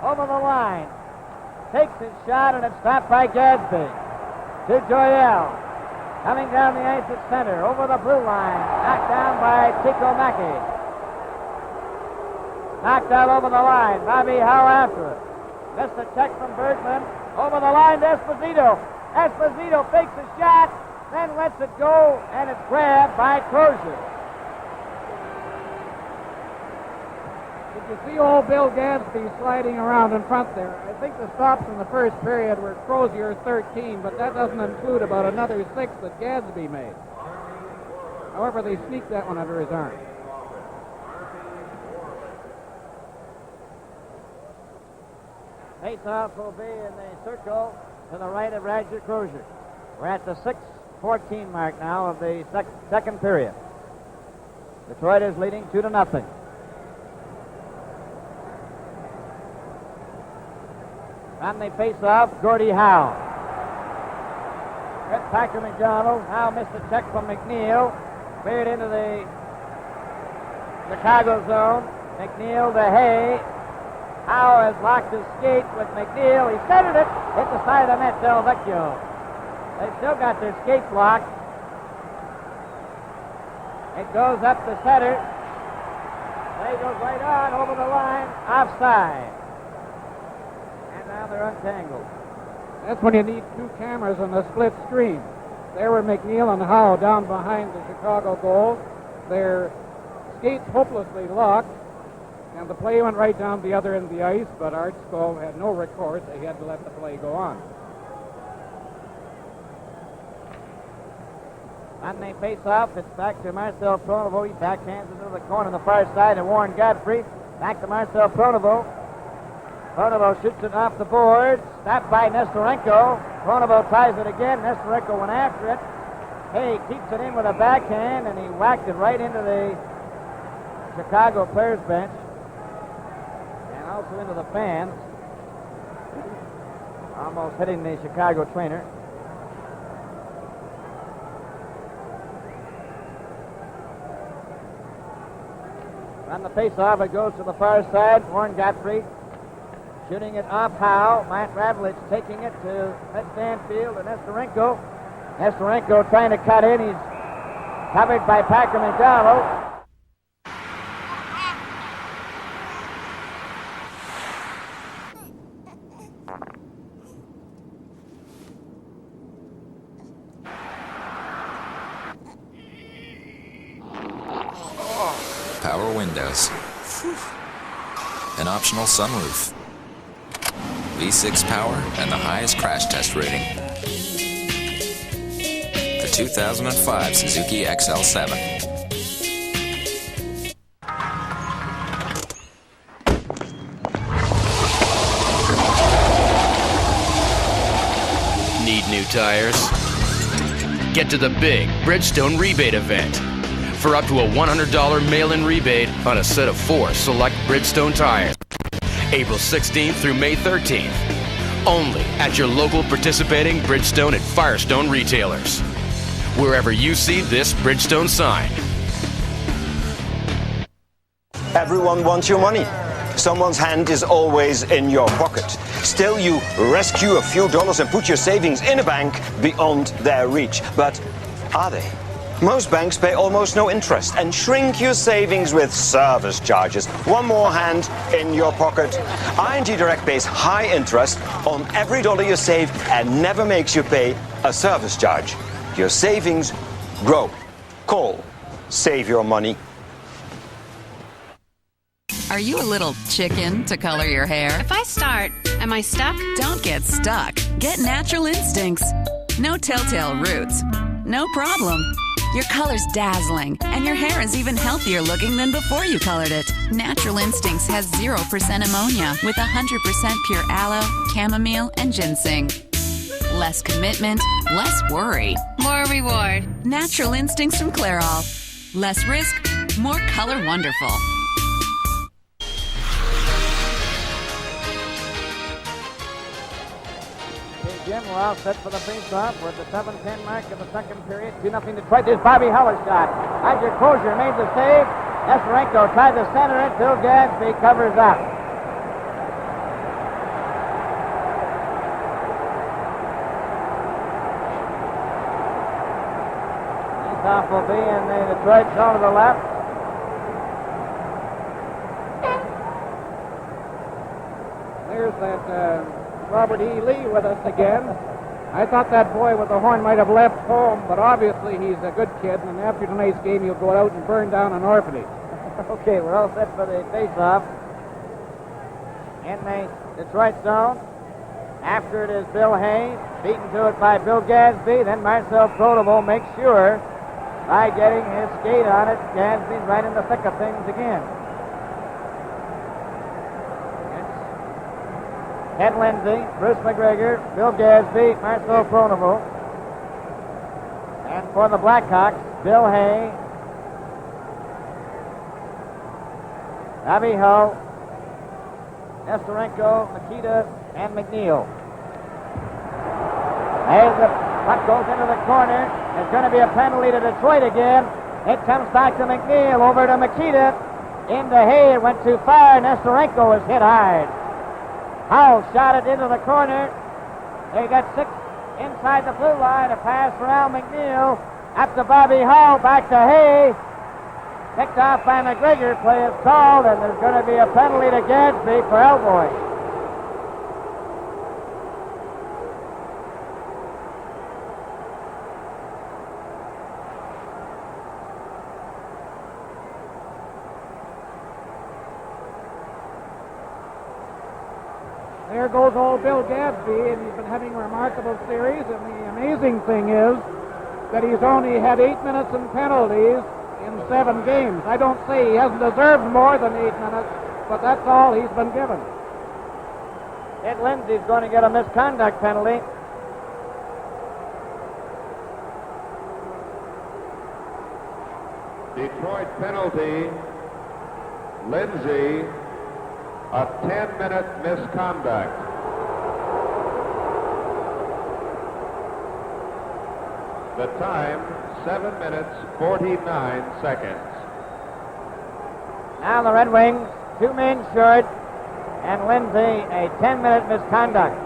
Over the line. Takes his shot, and it's stopped by Gadsby. To Joyelle. Coming down the ice at center. Over the blue line. Knocked down by Chico Mackey. Knocked out over the line. Bobby Hull after it. Missed a check from Bergman. Over the line to Esposito. Esposito fakes a shot, then lets it go, and it's grabbed by Crozier. Did you see old Bill Gadsby sliding around in front there? I think the stops in the first period were Crozier 13, but that doesn't include about another 6 that Gadsby made. However, they sneaked that one under his arm. Face-off will be in the circle to the right of Roger Crozier. We're at the 6:14 mark now of the second period. Detroit is leading 2-0. On the face-off, Gordie Howe. With Parker McDonald. Howe missed a check from McNeil. Cleared into the Chicago zone. McNeil to Hay. Howe has locked his skate with McNeil. He centered it. Hit the side of the net, Del Vecchio. They've still got their skates locked. It goes up the center. They goes right on over the line. Offside. And now they're untangled. That's when you need two cameras on the split screen. There were McNeil and Howe down behind the Chicago goal. Their skates hopelessly locked. And the play went right down the other end of the ice, but Art Skull had no recourse. He had to let the play go on. On the face-off, it's back to Marcel Pronovost. He backhands into the corner on the far side, and Warren Godfrey Back to Marcel Pronovo. Pronovo shoots it off the board. Stopped by Nestorenko. Pronovo ties it again. Nestorenko went after it. Hay keeps it in with a backhand, and he whacked it right into the Chicago players' bench and also into the fans, almost hitting the Chicago trainer. On the face-off, it goes to the far side. Warren Godfrey shooting it off Howe. Matt Ravlich taking it to Stanfield and Nestorenko. Nestorenko trying to cut in. He's covered by Packer McDowell. Power windows. An optional sunroof. V6 power and the highest crash test rating. The 2005 Suzuki XL7. Need new tires? Get to the big Bridgestone rebate event for up to a $100 mail-in rebate on a set of 4 select Bridgestone tires. April 16th through May 13th. Only at your local participating Bridgestone and Firestone retailers. Wherever you see this Bridgestone sign. Everyone wants your money. Someone's hand is always in your pocket. Still, you rescue a few dollars and put your savings in a bank beyond their reach. But are they? Most banks pay almost no interest and shrink your savings with service charges. One more hand in your pocket. ING Direct pays high interest on every dollar you save and never makes you pay a service charge. Your savings grow. Call. Save your money. Are you a little chicken to color your hair? If I start, am I stuck? Don't get stuck. Get Natural Instincts. No telltale roots. No problem. Your color's dazzling, and your hair is even healthier looking than before you colored it. Natural Instincts has 0% ammonia with 100% pure aloe, chamomile, and ginseng. Less commitment, less worry. More reward. Natural Instincts from Clairol. Less risk, more color wonderful. Jim, we're all set for the face-off. We're at the 7:10 mark of the second period. 2-0 Detroit. There's Bobby Howell's shot. Roger Crozier made the save. Nestorenko tried to center it. Bill Gadsby covers up. Face-off will be in the Detroit zone to the left. There's that Robert E. Lee with us again. I thought that boy with the horn might have left home, but obviously he's a good kid, and after tonight's game he'll go out and burn down an orphanage. Okay, we're all set for the face-off. In the Detroit zone. After it is Bill Hay, beaten to it by Bill Gadsby. Then Marcel Pronovo makes sure by getting his skate on it. Gadsby's right in the thick of things again. Ed Lindsay, Bruce McGregor, Bill Gadsby, Marcel Pronovo. And for the Blackhawks, Bill Hay, Bobby Hull, Nestorenko, Makita, and McNeil. As the puck goes into the corner, there's going to be a penalty to Detroit again. It comes back to McNeil, over to Makita, into Hay. It went too far. Nestorenko was hit hard. Howell shot it into the corner. They got 6 inside the blue line. A pass for Al McNeil. Up to Bobby Hull. Back to Hay. Picked off by McGregor. Play is called, and there's going to be a penalty to Gadsby for elbowing. There goes old Bill Gadsby, and he's been having a remarkable series, and the amazing thing is that he's only had 8 minutes in penalties in 7 games. I don't say he hasn't deserved more than 8 minutes, but that's all he's been given. Ed Lindsay's going to get a misconduct penalty. Detroit penalty. Lindsay, a 10-minute misconduct. The time, 7 minutes, 49 seconds. Now the Red Wings, 2 men short, and Lindsay, a 10-minute misconduct.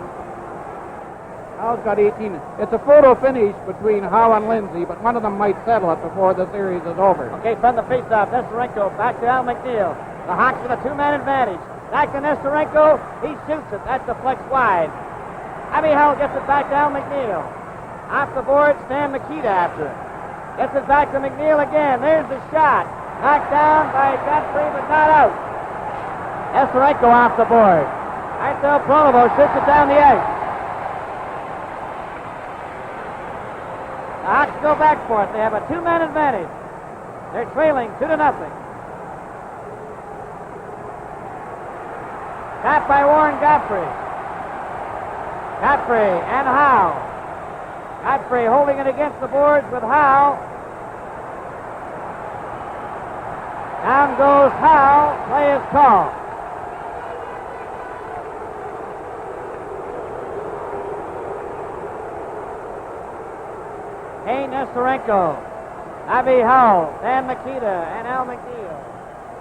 Howe's got 18. It's a photo finish between Howe and Lindsay, but one of them might settle it before the series is over. Okay, from the faceoff, Nesterenko back to Al McNeil. The Hawks with a 2-man advantage. Back to Nesterenko. He shoots it. That's the flex wide. Abby Hull gets it back to Al McNeil. Off the board, Stan Mikita after it. Gets it back to McNeil again. There's the shot. Knocked down by Godfrey, but not out. Nesterenko off the board. Marcel Pronovo shoots it down the ice. The Hawks go back for it. They have a 2-man advantage. They're trailing 2-0. Tap by Warren Godfrey. Godfrey and Howe. Godfrey holding it against the boards with Howe. Down goes Howe. Play is called. Kane Nesterenko, Abby Hull, Dan Mikita, and Al McNeil.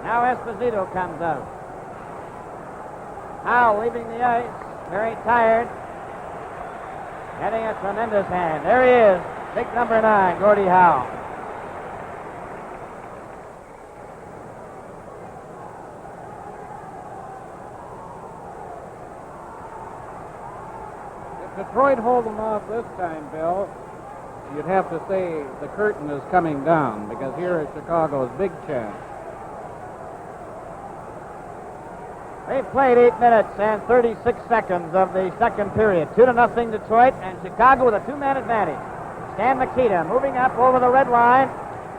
Now Esposito comes out. Howe leaving the ice, very tired. Getting a tremendous hand. There he is, big number 9, Gordie Howe. If Detroit hold them off this time, Bill, you'd have to say the curtain is coming down, because here is Chicago's big chance. They've played 8 minutes and 36 seconds of the second period. 2-0 Detroit, and Chicago with a 2-man advantage. Stan Mikita moving up over the red line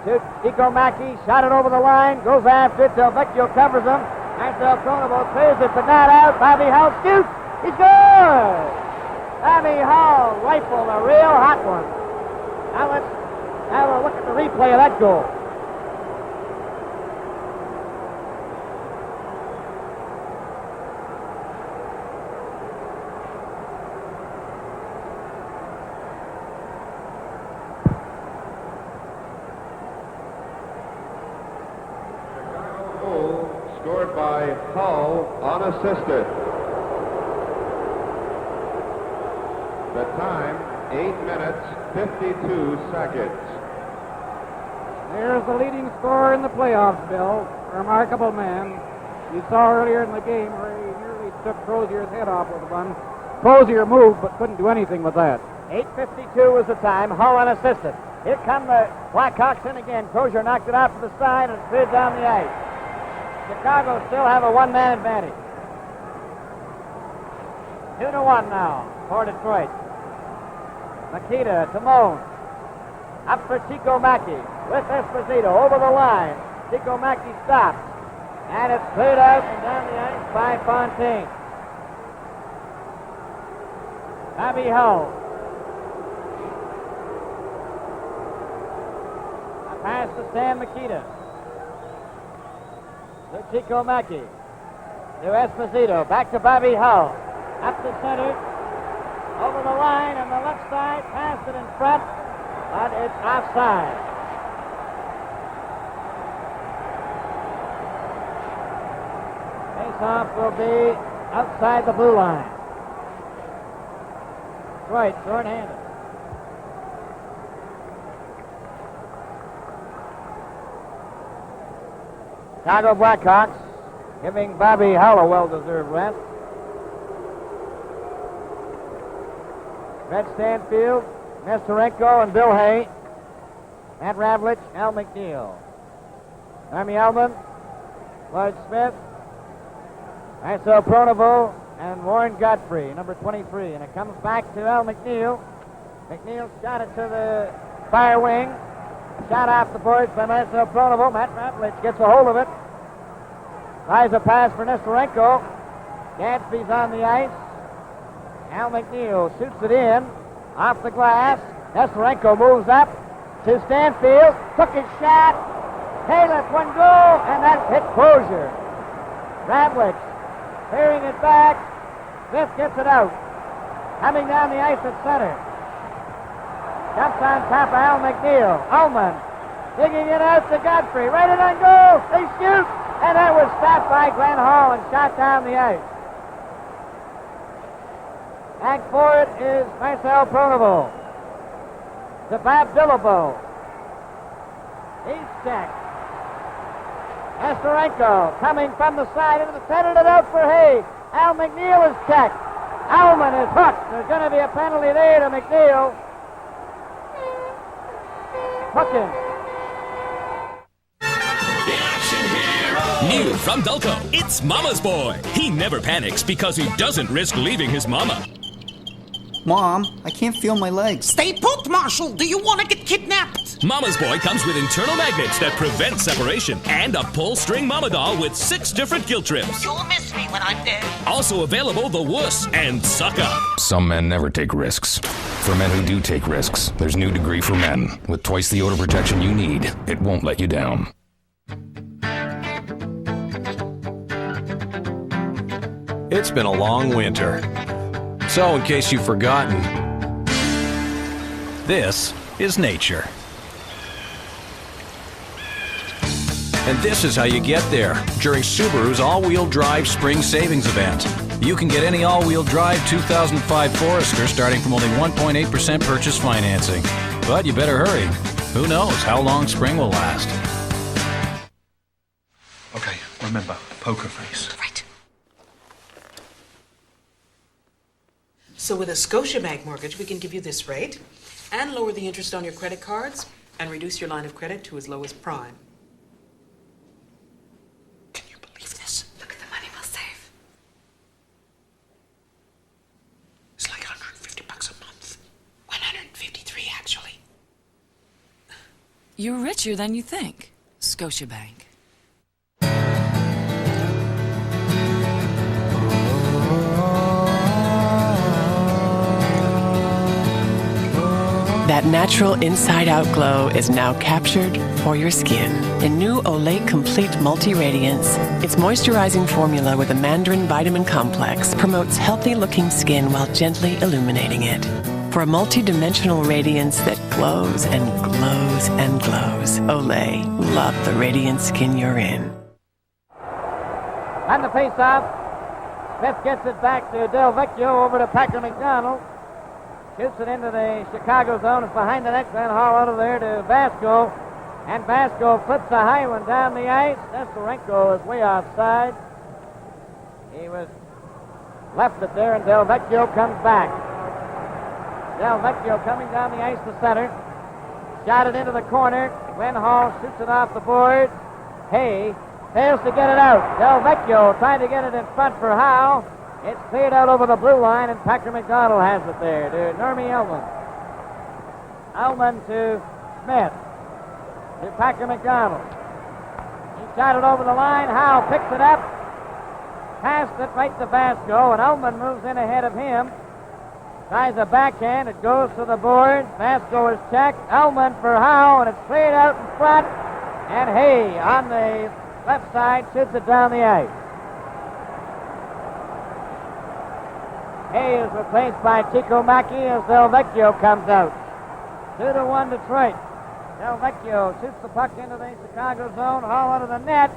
to Tico Mackey. Shot it over the line, goes after it. Del Vecchio covers him. Marcel Pronovo clears it, but not out. Bobby Hull shoots. He's good! Bobby Hull rifled a real hot one. Now let's have a look at the replay of that goal. Goal scored by Hull unassisted. The time, 8 minutes, 52 seconds. There's the leading scorer in the playoffs, Bill. A remarkable man. You saw earlier in the game where he nearly took Crozier's head off with one. Crozier moved, but couldn't do anything with that. 8:52 was the time. Hull unassisted. Here come the Blackhawks in again. Crozier knocked it out to the side and slid down the ice. Chicago still have a 1-man advantage. 2-1 now for Detroit. Makita to Moan. Up for Tico Mackey with Esposito over the line. Tico Mackey stops. And it's cleared out and down the ice by Fontaine. Bobby Hull. A pass to Stan Mikita. To Tico Mackey. To Esposito. Back to Bobby Hull. Up the center. Over the line on the left side. Passed it in front. But it's offside. Face-off will be outside the blue line. Detroit short-handed. Chicago Blackhawks giving Bobby Hull a well-deserved rest. Red Stanfield, Nesterenko, and Bill Hay. Matt Ravlich, Al McNeil. Army Alman, Lloyd Smith, Marcel Pronovo, and Warren Godfrey, number 23. And it comes back to Al McNeil. McNeil shot it to the fire wing. Shot off the boards by Marcel Pronovo. Matt Ravlich gets a hold of it. Tries a pass for Nestorenko. Gadsby's on the ice. Al McNeil shoots it in. Off the glass. Nestorenko moves up to Stanfield. Took his shot. Hey, let one go. And that hit Crozier. Radlich clearing it back. Smith gets it out. Coming down the ice at center. Jumps on top of Al McNeil. Ullman digging it out to Godfrey. Right it on goal. They shoot. And that was stopped by Glenn Hall and shot down the ice. Back for it is Marcel Pronovo. To Bob Billabo. He's checked. Nestorenko coming from the side into the center it out for Hay. Al McNeil is checked. Ullman is hooked. There's going to be a penalty there to McNeil. Hooking. New from Dulco, it's Mama's Boy. He never panics because he doesn't risk leaving his mama. Mom, I can't feel my legs. Stay put, Marshall. Do you want to get kidnapped? Mama's Boy comes with internal magnets that prevent separation and a pull-string mama doll with 6 different guilt trips. You'll miss me when I'm dead. Also available, the Wuss and Suck Up. Some men never take risks. For men who do take risks, there's New Degree for Men. With twice the odor protection you need, it won't let you down. It's been a long winter. So, in case you've forgotten, this is nature. And this is how you get there during Subaru's all-wheel drive spring savings event. You can get any all-wheel drive 2005 Forester starting from only 1.8% purchase financing. But you better hurry. Who knows how long spring will last. Okay, remember, poker face. Right. So with a Scotiabank mortgage, we can give you this rate and lower the interest on your credit cards and reduce your line of credit to as low as prime. Can you believe this? Look at the money we'll save. It's like $150 a month. 153 actually. You're richer than you think. Scotiabank. That natural inside-out glow is now captured for your skin. In new Olay Complete Multi-Radiance, its moisturizing formula with a mandarin vitamin complex promotes healthy-looking skin while gently illuminating it. For a multi-dimensional radiance that glows and glows and glows, Olay, love the radiant skin you're in. On the face-off, Smith gets it back to Del Vecchio over to Packer McDonald. Shoots it into the Chicago zone. It's behind the net. Glenn Hall out of there to Vasco. And Vasco flips a high one down the ice. Nestorenko is way offside. He was left it there, and Del Vecchio comes back. Del Vecchio coming down the ice to center. Shot it into the corner. Glenn Hall shoots it off the board. Hay fails to get it out. Del Vecchio trying to get it in front for Howe. It's cleared out over the blue line, and Packer McDonald has it there to Normie Ullman. Ullman to Smith. To Packer McDonald. He shot it over the line. Howe picks it up. Passed it right to Vasco, and Ullman moves in ahead of him. Tries a backhand. It goes to the board. Vasco is checked. Ullman for Howe, and it's cleared out in front. And Hay on the left side shoots it down the ice. Hay is replaced by Chico Macchi as Del Vecchio comes out. 2-1 Detroit. Del Vecchio shoots the puck into the Chicago zone. Hall out of the net.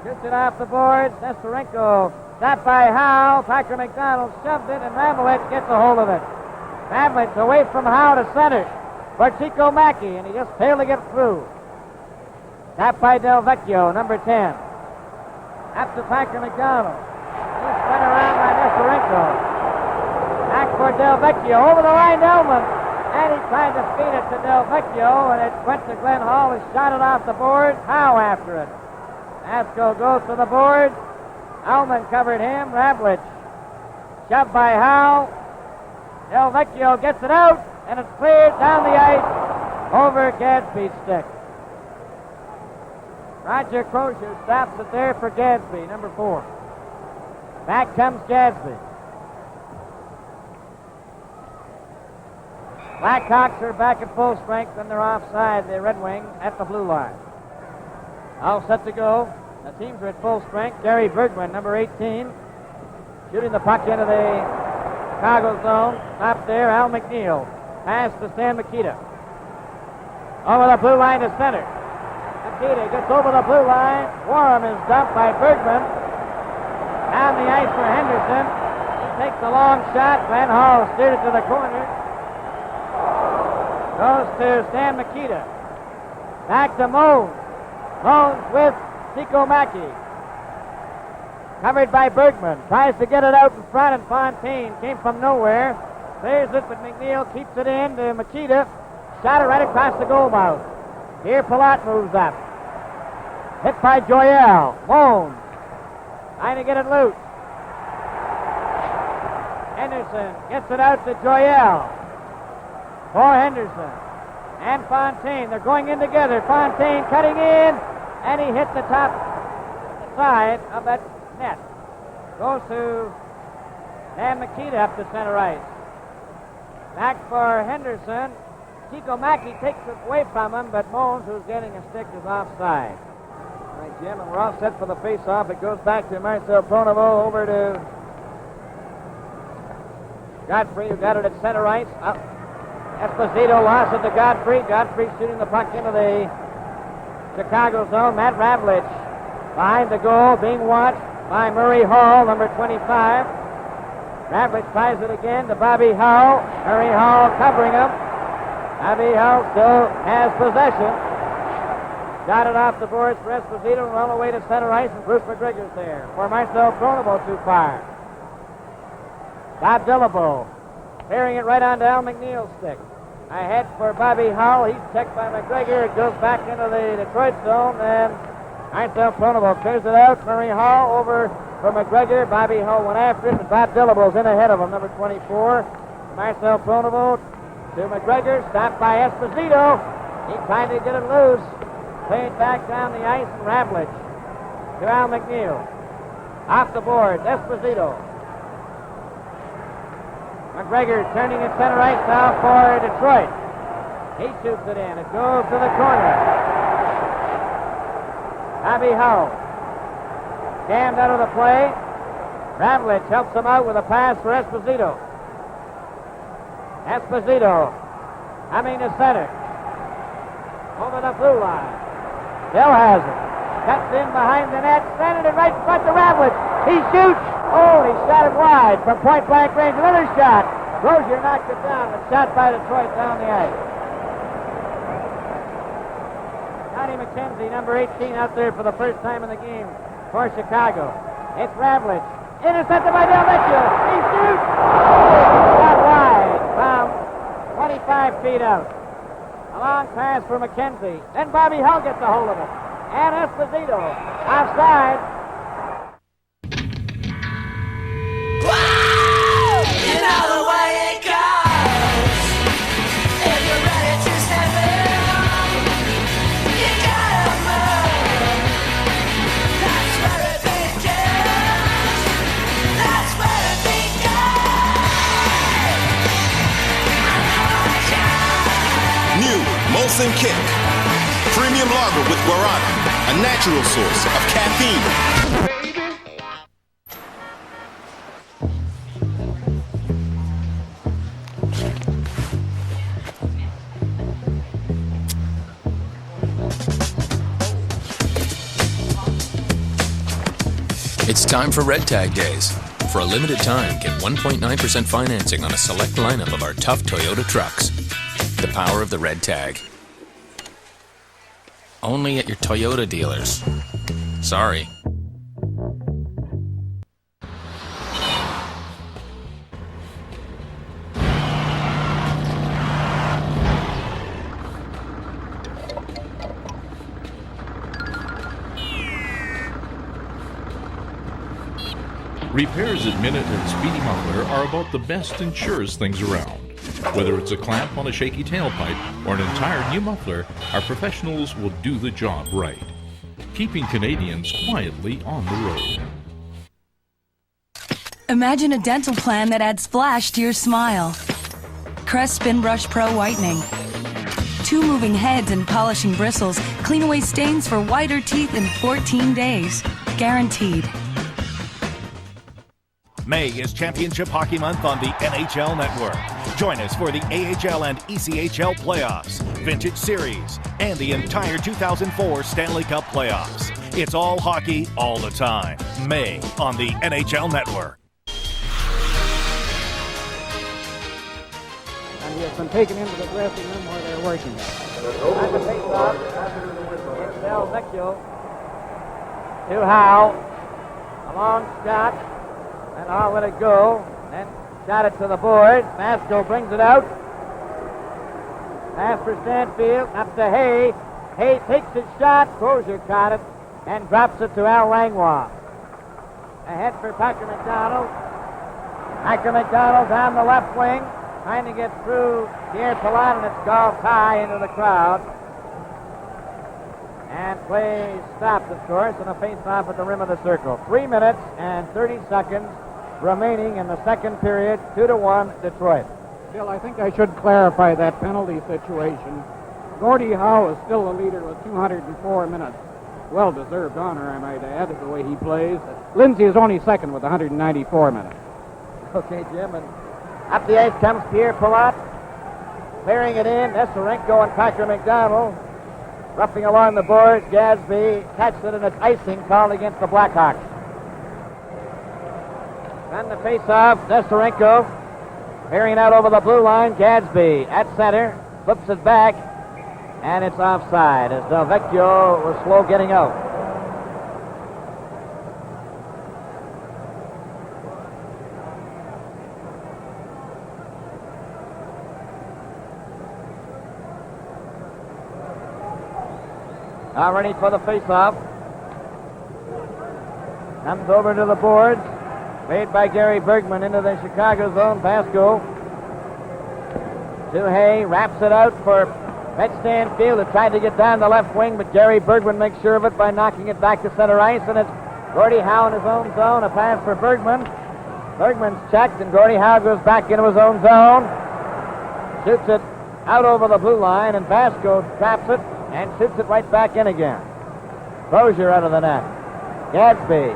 Shoots it off the boards. Nestorenko stopped by Howe. Packer McDonald shoved it, and Ravlich gets a hold of it. Ravlich away from Howe to center for Chico Macchi, and he just failed to get through. Tapped by Del Vecchio, number 10. Up to Packer McDonald. He's spun around by Nestorenko. Back for Del Vecchio. Over the line, Ullman. And he tried to feed it to Del Vecchio, and it went to Glenn Hall. He shot it off the board. Howe after it. Vasco goes to the board. Ullman covered him. Ravlich shoved by Howe. Del Vecchio gets it out, and it's cleared down the ice over Gadsby's stick. Roger Crozier stops it there for Gadsby, number 4. Back comes Gadsby. Blackhawks are back at full strength, and they're offside, the Red Wings, at the blue line. All set to go. The teams are at full strength. Gary Bergman, number 18, shooting the puck into the Chicago zone. Stop there, Al McNeil. Pass to Stan Mikita. Over the blue line to center. Mikita gets over the blue line. Warren is dumped by Bergman. Down the ice for Henderson. He takes a long shot. Glenn Hall steered it to the corner. Goes to Stan Mikita. Back to Moans. Moans with Tico Mackey. Covered by Bergman. Tries to get it out in front, and Fontaine came from nowhere. Clears it, but McNeil keeps it in to Makita. Shot it right across the goal mouth. Here Palat moves up. Hit by Joyelle. Moans. Trying to get it loose. Henderson gets it out to Joyelle. For Henderson. And Fontaine. They're going in together. Fontaine cutting in. And he hit the top side of that net. Goes to Dan Makita up to center ice. Back for Henderson. Tico Mackey takes it away from him, but Moans, who's getting a stick, is offside. All right, Jim, and we're all set for the face-off. It goes back to Marcel Pronovo, over to Godfrey, who got it at center ice. Esposito lost it to Godfrey. Godfrey shooting the puck into the Chicago zone. Matt Ravlich behind the goal, being watched by Murray Hall, number 25. Ravlich tries it again to Bobby Hull. Murray Hall covering him. Bobby Hull still has possession. Got it off the boards for Esposito and all the way to center ice, and Bruce McGregor's there. For Marcel Pronovo too far. Bob Dillabo clearing it right onto Al McNeil's stick. Ahead for Bobby Hull. He's checked by McGregor. It goes back into the Detroit zone, and Marcel Pronovo clears it out. Murray Hall over for McGregor. Bobby Hull went after it, and Bob Dillabo's in ahead of him, number 24. Marcel Pronovo to McGregor, stopped by Esposito. He tried to get it loose. Played back down the ice, and Ravlich to Al McNeil. Off the board, Esposito. McGregor turning at center ice now for Detroit. He shoots it in. It goes to the corner. Bobby Hull jammed out of the play. Ravlich helps him out with a pass for Esposito. Esposito coming to center. Over the blue line. Still has it. Cuts in behind the net. Centered it right in front to Ravlich. He shoots. Oh, he shot it wide from point-blank range. Another shot. Crozier knocked it down. A shot by Detroit down the ice. Johnny McKenzie, number 18, out there for the first time in the game for Chicago. It's Ravlich. Intercepted by Del Vecchio. He shoots. Shot wide from 25 feet out. A long pass for McKenzie. Then Bobby Hull gets a hold of it. And Esposito offside. You know the way it goes. If you're ready to step in, you gotta move. That's where it begins. That's where it begins. New Molson Kick. Premium lager with guarana, a natural source of caffeine. It's time for Red Tag Days. For a limited time, get 1.9% financing on a select lineup of our tough Toyota trucks. The power of the Red Tag. Only at your Toyota dealers. Sorry. Repairs at Minute and Speedy Muffler are about the best and surest things around. Whether it's a clamp on a shaky tailpipe or an entire new muffler, our professionals will do the job right. keeping Canadians quietly on the road. Imagine a dental plan that adds flash to your smile. Crest Spin Brush Pro Whitening. 2 moving heads and polishing bristles clean away stains for whiter teeth in 14 days. Guaranteed. May is Championship Hockey Month on the NHL Network. Join us for the AHL and ECHL playoffs, Vintage Series, and the entire 2004 Stanley Cup playoffs. It's all hockey all the time. May on the NHL Network. And he has been taken into the dressing room where they're working. And the face-off, it's Del Vecchio to Howe. A long shot, and all let it go. Then shot it to the board. Masco brings it out. Pass for Stanfield, up to Hay. Hay takes his shot. Crozier caught it and drops it to Al Langlois. Ahead for Packer McDonald. Packer McDonald down the left wing, trying to get through Pierre Palat, and it's golfed high into the crowd. And play stopped, of course, and a face-off at the rim of the circle. 3 minutes and 30 seconds remaining in the second period. 2-1 Detroit. Bill, I think I should clarify that penalty situation. Gordie Howe is still the leader with 204 minutes. Well-deserved honor, I might add, the way he plays. Lindsay is only second with 194 minutes. Okay, Jim, and up the ice comes Pierre Palat, clearing it in. Nestorenko and Packer McDonald roughing along the boards. Gadsby catches it, and it's icing called against the Blackhawks. Then the face-off, Nestorenko clearing out over the blue line. Gadsby at center, flips it back, and it's offside as Del Vecchio was slow getting out. Now ready for the face-off. Comes over to the boards. Made by Gary Bergman into the Chicago zone. Pasco to Hay. Wraps it out for Met Stanfield, who tried to get down the left wing, but Gary Bergman makes sure of it by knocking it back to center ice, and it's Gordie Howe in his own zone. A pass for Bergman. Bergman's checked, and Gordie Howe goes back into his own zone. Shoots it out over the blue line, and Pasco traps it and shoots it right back in again. Crozier out of the net. Gadsby.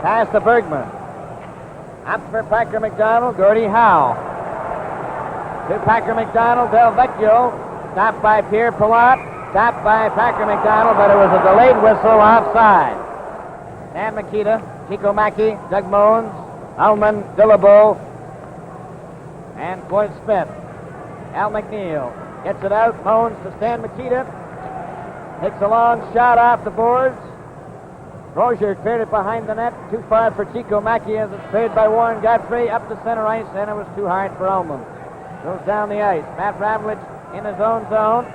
Pass to Bergman. Up for Packer McDonald. Gordie Howe. To Packer McDonald. Del Vecchio. Stopped by Pierre Palat. Stopped by Packer McDonald, but it was a delayed whistle offside. Dan Makita, Chico Mackey, Doug Moens, Alman, Dillabo, and Floyd Smith. Al McNeil gets it out. Moens to Stan Makita. Takes a long shot off the boards. Crozier cleared it behind the net. Too far for Chico Mackey as it's cleared by Warren Godfrey up to center ice, and it was too hard for Ullman. Goes down the ice. Matt Ravlich in his own zone.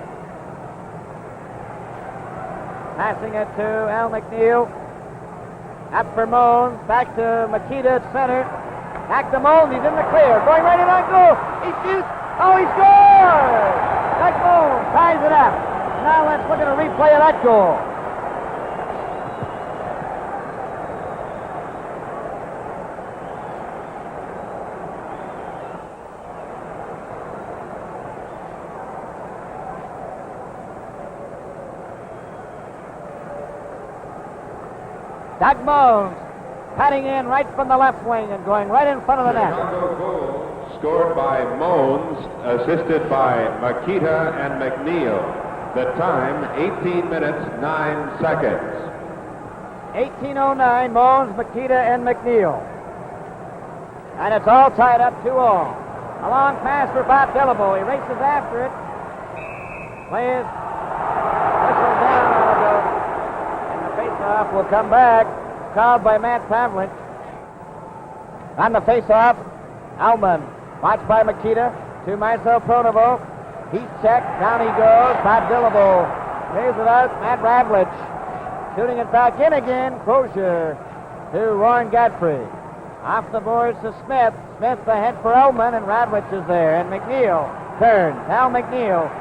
Passing it to Al McNeil. Up for Moens. Back to Makita at center. Back to Moens. He's in the clear. Going right in on goal. He shoots. Oh, he scores! Doug Moens ties it up. Now let's look at a replay of that goal. Doug Moens cutting in right from the left wing and going right in front of the net. Goal scored by Moens, assisted by Makita and McNeil. The time, 18 minutes, 9 seconds. 18:09, Moens, Makita, and McNeil. And it's all tied up 2-all. A long pass for Bob Dillabo. He races after it. Plays. Whistle down. And the face-off will come back. Called by Matt Pavlich. On the face-off, Alman. Watched by Makita to Marcel Pronovo. He's checked. Down he goes. Bob Dillabo plays it out. Matt Ravlich shooting it back in again. Crozier to Warren Godfrey. Off the boards to Smith. Smith ahead for Ullman, and Ravlich is there. And McNeil turns. Al McNeil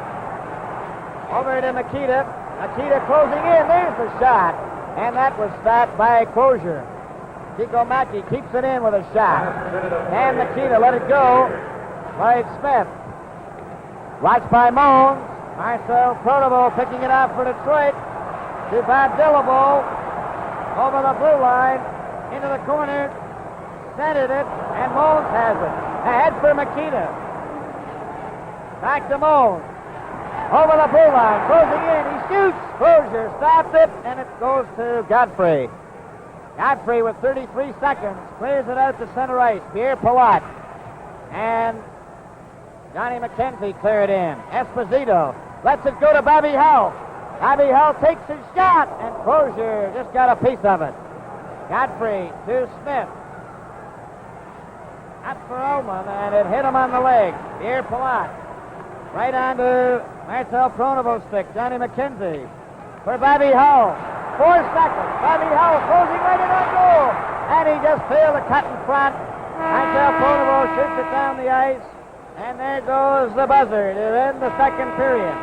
Over to Makita. Makita closing in. There's the shot. And that was stopped by Crozier. Chico Mackey keeps it in with a shot. And Makita let it go by Smith. Watched by Mones. Marcel Pronovo picking it up for Detroit. To Bob Dillable. Over the blue line. Into the corner. Centered it. And Mones has it. Ahead for Makita. Back to Mones. Over the blue line. Closing in. He shoots. Crozier stops it. And it goes to Godfrey. Godfrey with 33 seconds. Clears it out to center ice. Pierre Palat. And Johnny McKenzie clear it in. Esposito lets it go to Bobby Hull. Bobby Hull takes his shot, and Crozier just got a piece of it. Godfrey to Smith. Up for Ullman, and it hit him on the leg. Pierre Palat. Right on to Marcel Pronovo's stick. Johnny McKenzie for Bobby Hull. 4 seconds. Bobby Hull closing right in on goal. And he just failed to cut in front. Marcel Pronovo shoots it down the ice. And there goes the buzzer to end the second period.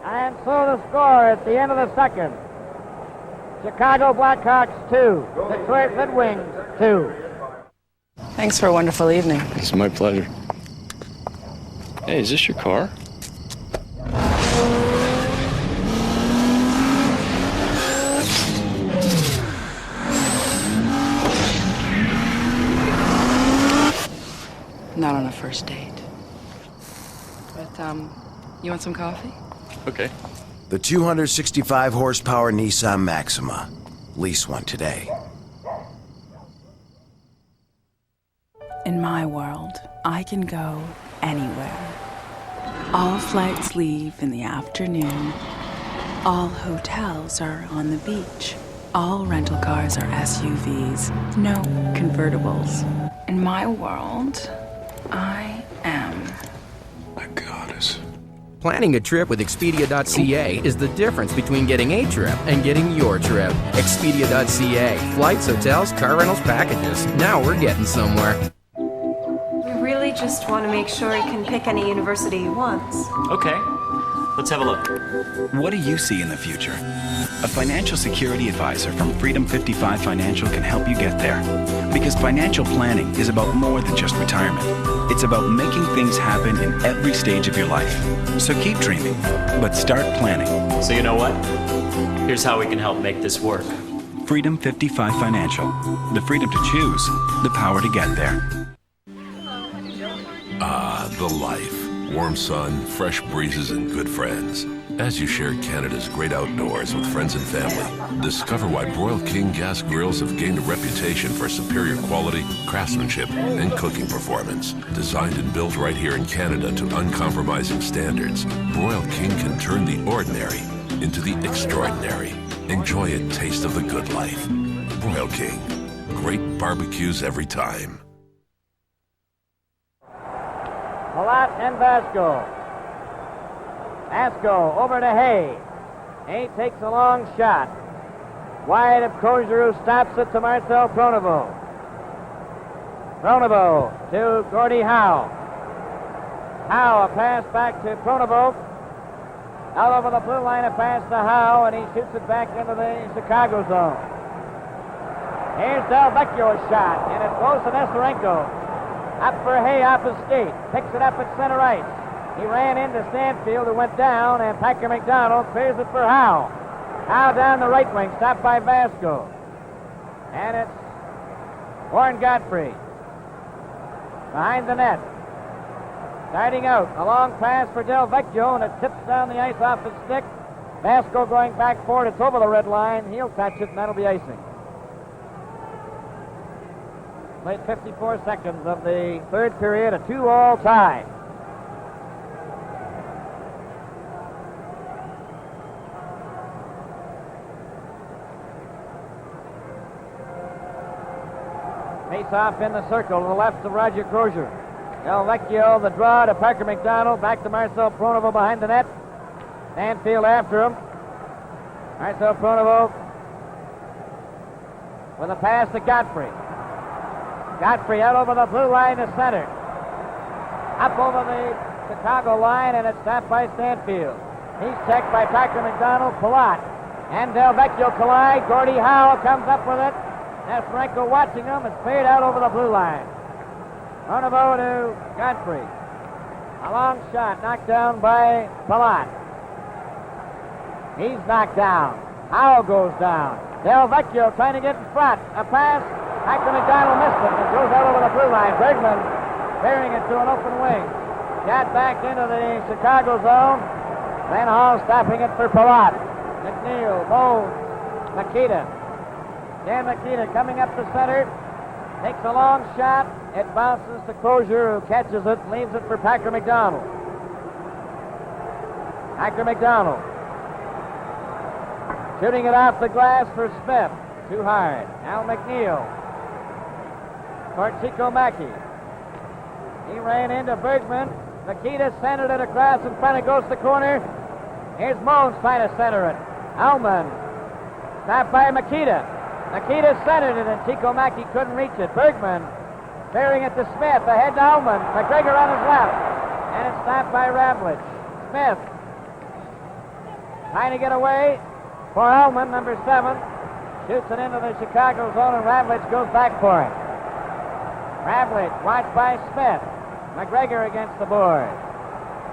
And so the score at the end of the second. Chicago Blackhawks 2. Detroit Red Wings 2. Thanks for a wonderful evening. It's my pleasure. Hey, is this your car? Not on a first date. But, you want some coffee? Okay. The 265 horsepower Nissan Maxima. Lease one today. In my world, I can go anywhere. All flights leave in the afternoon. All hotels are on the beach. All rental cars are SUVs, no convertibles. In my world, I am a goddess. Planning a trip with Expedia.ca is the difference between getting a trip and getting your trip. Expedia.ca. Flights, hotels, car rentals, packages. Now we're getting somewhere. We really just want to make sure he can pick any university he wants. Okay, let's have a look. What do you see in the future? A financial security advisor from Freedom 55 Financial can help you get there. Because financial planning is about more than just retirement. It's about making things happen in every stage of your life. So keep dreaming, but start planning. So you know what? Here's how we can help make this work. Freedom 55 Financial. The freedom to choose, the power to get there. Ah, the life. Warm sun, fresh breezes, and good friends. As you share Canada's great outdoors with friends and family, discover why Broil King gas grills have gained a reputation for superior quality, craftsmanship, and cooking performance. Designed and built right here in Canada to uncompromising standards, Broil King can turn the ordinary into the extraordinary. Enjoy a taste of the good life. Broil King. Great barbecues every time. Palat and Vasco. Vasco over to Hay. Hay takes a long shot. Wide of Crozier, who stops it to Marcel Pronovo. Pronovo to Gordie Howe. Howe, a pass back to Pronovo. Out over the blue line, a pass to Howe, and he shoots it back into the Chicago zone. Here's Del Vecchio's shot, and it goes to Nesterenko. Up for Hay off his skate. Picks it up at center ice. He ran into Stanfield, who went down, and Packer McDonald clears it for Howe. Howe down the right wing, stopped by Vasco. And it's Warren Godfrey behind the net. Starting out, a long pass for Del Vecchio, and it tips down the ice off his stick. Vasco going back forward. It's over the red line. He'll touch it, and that'll be icing. Played 54 seconds of the third period, a 2-all tie. Face off in the circle to the left of Roger Crozier. Del Vecchio, the draw to Parker McDonald, back to Marcel Pronovo behind the net. Stanfield after him. Marcel Pronovo with a pass to Godfrey. Godfrey out over the blue line to center. Up over the Chicago line, and it's stopped by Stanfield. He's checked by Packer McDonald, Palat. And Del Vecchio collide. Gordie Howe comes up with it. Nesterenko watching him. It's paid out over the blue line. Ronovo to Godfrey. A long shot knocked down by Palat. He's knocked down. Howe goes down. Del Vecchio trying to get in front. A pass. Packer McDonald missed it. It goes out over the blue line. Bergman bearing it to an open wing. Got back into the Chicago zone. Van Hall stopping it for Palat. McNeil, Bones, Makita. Dan Makita coming up the center. Takes a long shot. It bounces to Crozier, who catches it and leaves it for Packer McDonald. Packer McDonald. Shooting it off the glass for Smith. Too hard. Al McNeil. For Chico Mackey. He ran into Bergman. Makita centered it across in front. It goes to the corner. Here's Mones trying to center it. Alman. Stopped by Makita. Makita centered it, and Chico Mackey couldn't reach it. Bergman bearing it to Smith. Ahead to Alman. McGregor on his left. And it's stopped by Ravlich. Smith trying to get away for Alman, number 7. Shoots it into the Chicago zone, and Ravlich goes back for it. Ravlich watched by Smith. McGregor against the board.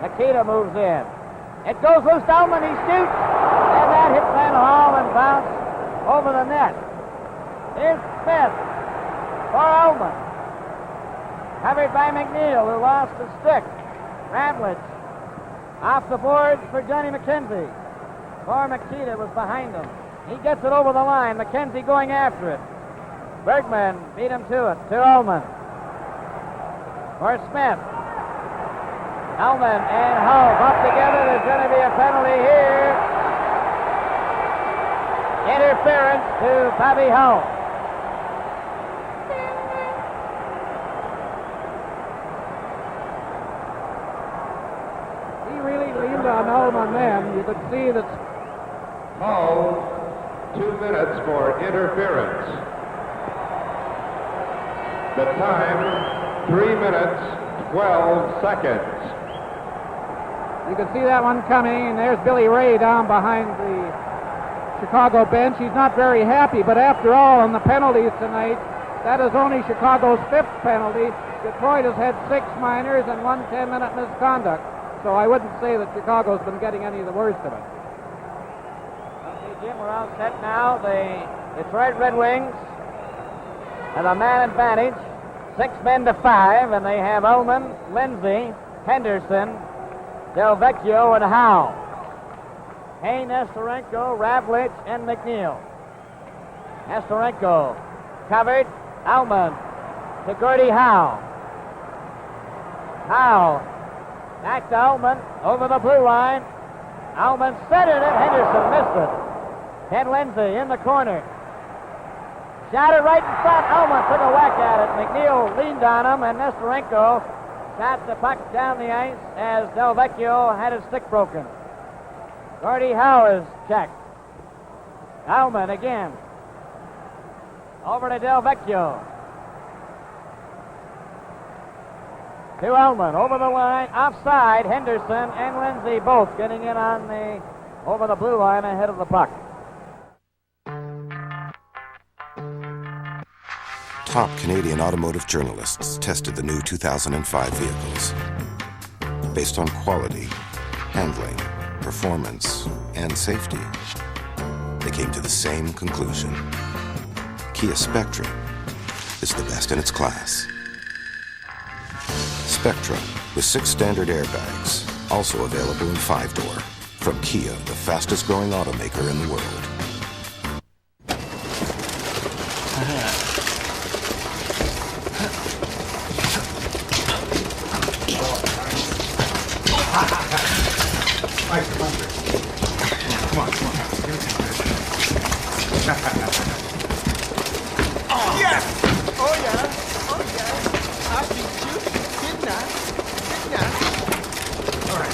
Makita moves in. It goes loose to Alman. He shoots. And that hits Van Hall and bounced over the net. Here's Smith for Alman. Covered by McNeil, who lost the stick. Ravlich off the boards for Johnny McKenzie. For Makita was behind him. He gets it over the line. McKenzie going after it. Bergman beat him to it. To Alman. For Smith. Alman and Hull up together. There's going to be a penalty here. Interference to Bobby Hull. He really leaned on Alman then. You could see that. Hull, 2 minutes for interference. The time, 3 minutes, 12 seconds. You can see that one coming, and there's Billy Ray down behind the Chicago bench. He's not very happy, but after all, on the penalties tonight, that is only Chicago's 5th penalty. Detroit has had 6 minors and 1 10-minute misconduct. So I wouldn't say that Chicago's been getting any of the worst of it. Okay, Jim, we're all set now. The Detroit Red Wings have a man advantage. 6 men to 5, and they have Ullman, Lindsay, Henderson, Del Vecchio, and Howe. Hay, Nesterenko, Ravlich, and McNeil. Nesterenko covered. Alman to Gordie Howe. Howe back to Alman over the blue line. Alman centered it. Henderson missed it. Ken Lindsay in the corner. Shot it right in front. Alman took a whack at it. McNeil leaned on him, and Nesterenko shot the puck down the ice as Del Vecchio had his stick broken. Gordie Howe is checked. Alman again. Over to Del Vecchio. To Alman, over the line, offside. Henderson and Lindsay both getting in on the over the blue line ahead of the puck. Top Canadian automotive journalists tested the new 2005 vehicles. Based on quality, handling, performance, and safety, they came to the same conclusion. Kia Spectra is the best in its class. Spectra, with 6 standard airbags, also available in 5-door. From Kia, the fastest growing automaker in the world. Oh, yes! Oh, yeah. Oh, yeah. I beat you. Didn't I? Didn't I? All right.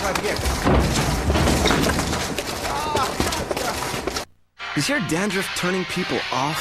Try it again. Is your dandruff turning people off?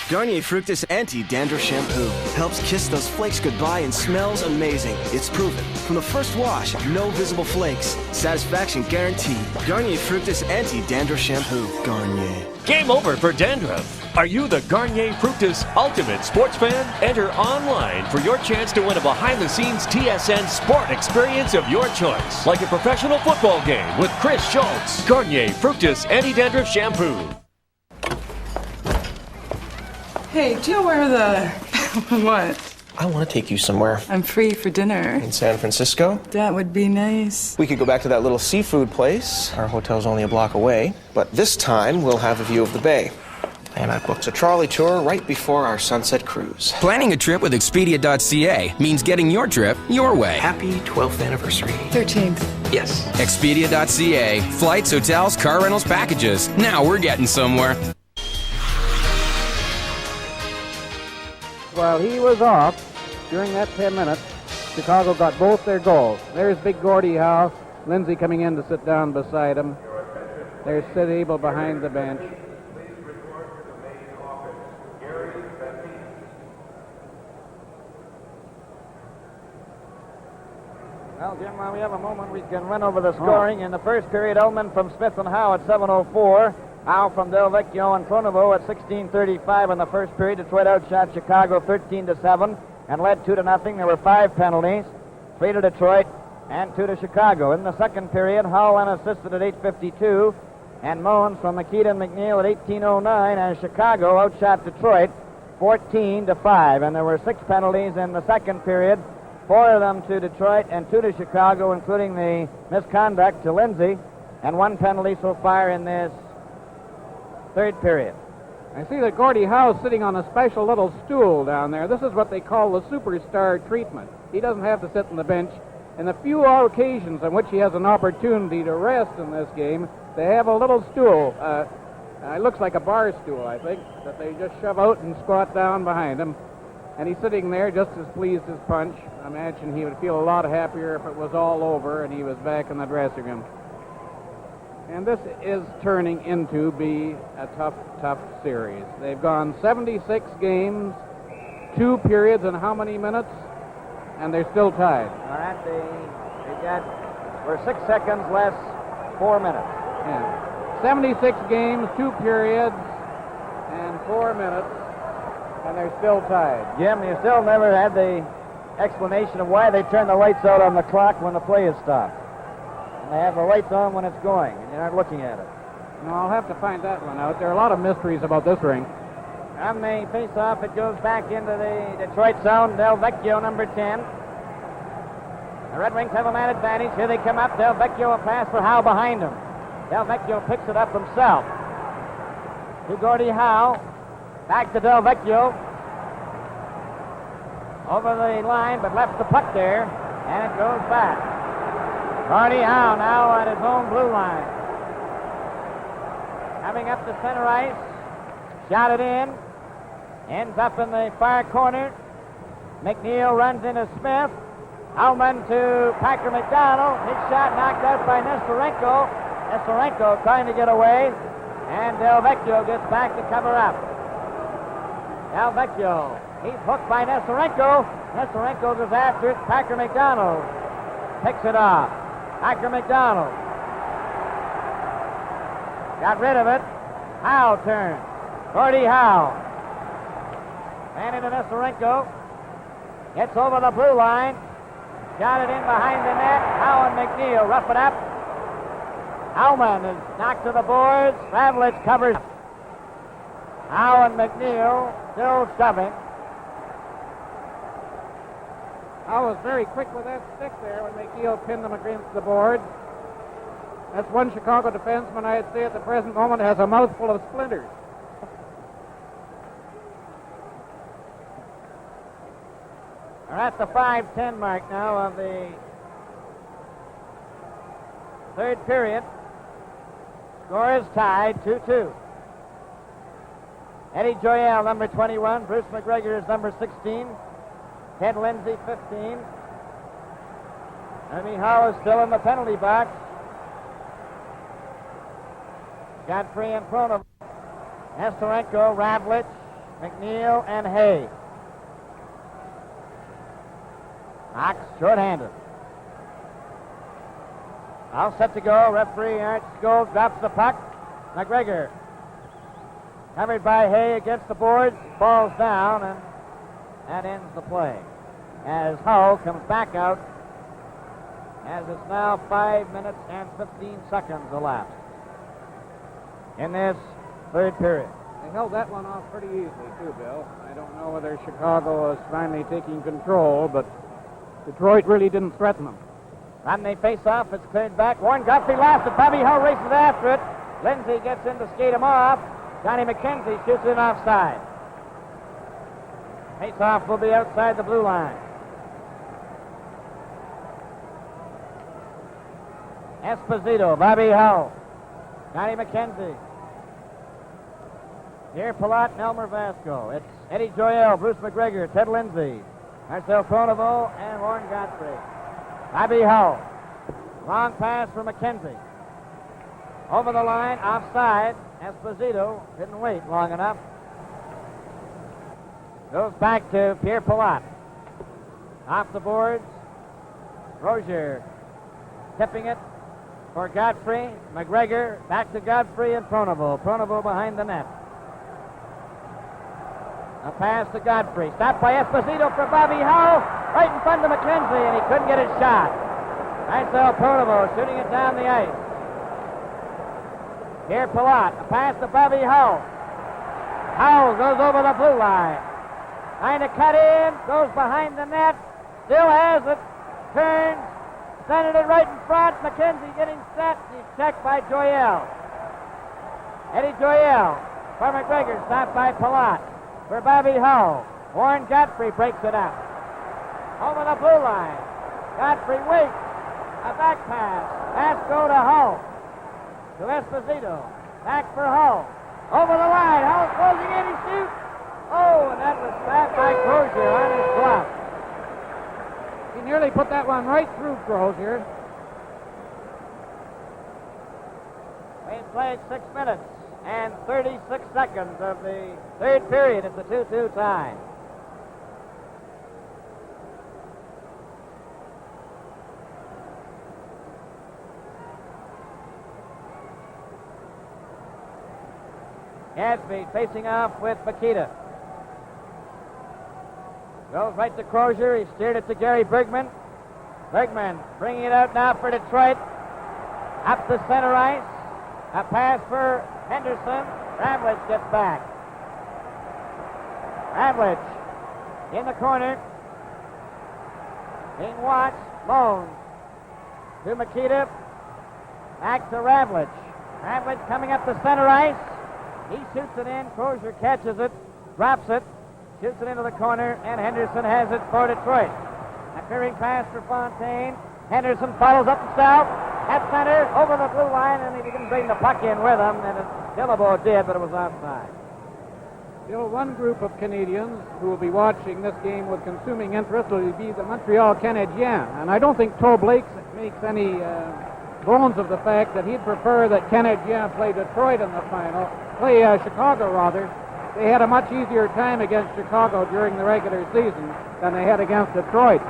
Garnier Fructis Anti-Dandruff Shampoo helps kiss those flakes goodbye and smells amazing. It's proven. From the first wash, no visible flakes. Satisfaction guaranteed. Garnier Fructis Anti-Dandruff Shampoo. Garnier. Game over for dandruff. Are you the Garnier Fructis Ultimate Sports Fan? Enter online for your chance to win a behind-the-scenes TSN sport experience of your choice. Like a professional football game with Chris Schultz. Garnier Fructis Anti-Dandruff Shampoo. Hey, do you know where the... what? I want to take you somewhere. I'm free for dinner. In San Francisco? That would be nice. We could go back to that little seafood place. Our hotel's only a block away. But this time, we'll have a view of the bay. And I booked a trolley tour right before our sunset cruise. Planning a trip with Expedia.ca means getting your trip your way. Happy 12th anniversary. 13th. Yes. Expedia.ca. Flights, hotels, car rentals, packages. Now we're getting somewhere. While he was off, during that 10 minutes, Chicago got both their goals. There's Big Gordie Howe, Lindsay coming in to sit down beside him. There's Sid Abel behind the bench. Well, Jim, while we have a moment, we can run over the scoring. In the first period, Ullman from Smith and Howe at 7:04. Howe from Del Vecchio and Pronovo at 16:35 in the first period. Detroit outshot Chicago 13-7 and led 2-0. There were 5 penalties, 3 to Detroit and 2 to Chicago. In the second period, Howe unassisted at 8:52, and Moens from McKeith and McNeil at 18:09, and Chicago outshot Detroit 14-5. And there were 6 penalties in the second period. 4 of them to Detroit and 2 to Chicago, including the misconduct to Lindsay, and 1 penalty so far in this third period. I see that Gordie Howe's sitting on a special little stool down there. This is what they call the superstar treatment. He doesn't have to sit on the bench. In the few occasions on which he has an opportunity to rest in this game, they have a little stool. It looks like a bar stool, I think, that they just shove out and squat down behind him. And he's sitting there just as pleased as Punch. I imagine he would feel a lot happier if it was all over and he was back in the dressing room. And this is turning into be a tough, tough series. They've gone 76 games, 2 periods, and how many minutes? And they're still tied. All right, we're 6 seconds less 4 minutes. Yeah. 76 games, 2 periods, and 4 minutes, and they're still tied. Jim, you still never had the explanation of why they turn the lights out on the clock when the play is stopped. And they have the lights on when it's going, and you're not looking at it. No, I'll have to find that one out. There are a lot of mysteries about this ring. On the face-off, it goes back into the Detroit zone. Del Vecchio, number 10. The Red Wings have a man advantage. Here they come up. Del Vecchio, a pass for Howe behind him. Del Vecchio picks it up himself. To Gordie Howe. Back to Del Vecchio. Over the line, but left the puck there, and it goes back. Gordie Howe now at his own blue line. Coming up to center ice. Shot it in. Ends up in the far corner. McNeil runs into Smith. Howman to Packer McDonald. His shot knocked out by Nestorenko. Nestorenko trying to get away. And Del Vecchio gets back to cover up. Del Vecchio. He's hooked by Nestorenko. Nestorenko goes after it. Packer McDonald picks it off. Packer McDonald got rid of it. Howe turns. Gordie Howe. And into Nestorenko. Gets over the blue line. Got it in behind the net. Howe and McNeil rough it up. Howman is knocked to the boards. Ravlich covers. Howe and McNeil still shoving. Howe was very quick with that stick there when McNeil pinned them against the boards. That's one Chicago defenseman I'd say at the present moment has a mouthful of splinters. We're at the 5:10 mark now of the third period. Score is tied 2-2. Eddie Joyelle, number 21. Bruce McGregor is number 16. Ted Lindsay, 15. Ernie Howe is still in the penalty box. Godfrey and Pronovo. Nestorenko, Ravlich, McNeil, and Hay. Knox short-handed. All set to go. Referee Art Scholes drops the puck. McGregor, covered by Hay against the boards, falls down, and that ends the play. As Hull comes back out, as it's now 5 minutes and 15 seconds elapsed in this third period. They held that one off pretty easily, too, Bill. I don't know whether Chicago is finally taking control, but Detroit really didn't threaten them. When they face off, it's cleared back. Warren Godfrey laughs at Bobby Hull, races after it. Lindsay gets in to skate him off. Johnny McKenzie shoots it offside. Face-off will be outside the blue line. Esposito, Bobby Hull, Johnny McKenzie. Here, Palat and Elmer Vasco. It's Eddie Joyelle, Bruce McGregor, Ted Lindsay, Marcel Pronovo, and Warren Godfrey. Bobby Hull. Long pass for McKenzie. Over the line, offside. Esposito didn't wait long enough. Goes back to Pierre Palat. Off the boards. Rozier tipping it for Godfrey. McGregor back to Godfrey and Pronovo. Pronovo behind the net. A pass to Godfrey. Stopped by Esposito for Bobby Hull. Right in front of McKenzie, and he couldn't get his shot. Marcel Pronovo shooting it down the ice. Here, Palat. A pass to Bobby Hull. Hull goes over the blue line. Trying to cut in. Goes behind the net. Still has it. Turns. Centered it right in front. McKenzie getting set. He's checked by Joyelle. Eddie Joyelle for McGregor. Stopped by Palat. For Bobby Hull. Warren Godfrey breaks it up. Over the blue line. Godfrey waits. A back pass. Vasco to Hull. To Esposito. Back for Hull. Over the line. Hull closing in. He shoots. Oh, and that was back by Crozier on his glove. He nearly put that one right through Crozier. We've played 6 minutes and 36 seconds of the third period. It's a 2-2 tie. Gadsby facing off with Makita. Goes right to Crozier. He steered it to Gary Bergman. Bergman bringing it out now for Detroit. Up the center ice. A pass for Henderson. Ramlich gets back. Ramlich in the corner. Being watched. Loans to Makita. Back to Ramlich. Ramlich coming up the center ice. He shoots it in. Crozier catches it. Drops it. Shoots it into the corner, and Henderson has it for Detroit. A clearing pass for Fontaine. Henderson follows up himself at center, over the blue line, and he didn't bring the puck in with him, and Dillabo did, but it was offside. Still, one group of Canadians who will be watching this game with consuming interest will be the Montreal Canadiens, and I don't think Toe Blake makes any bones of the fact that he'd prefer that Canadiens play Detroit in the final, play Chicago rather. They had a much easier time against Chicago during the regular season than they had against Detroit.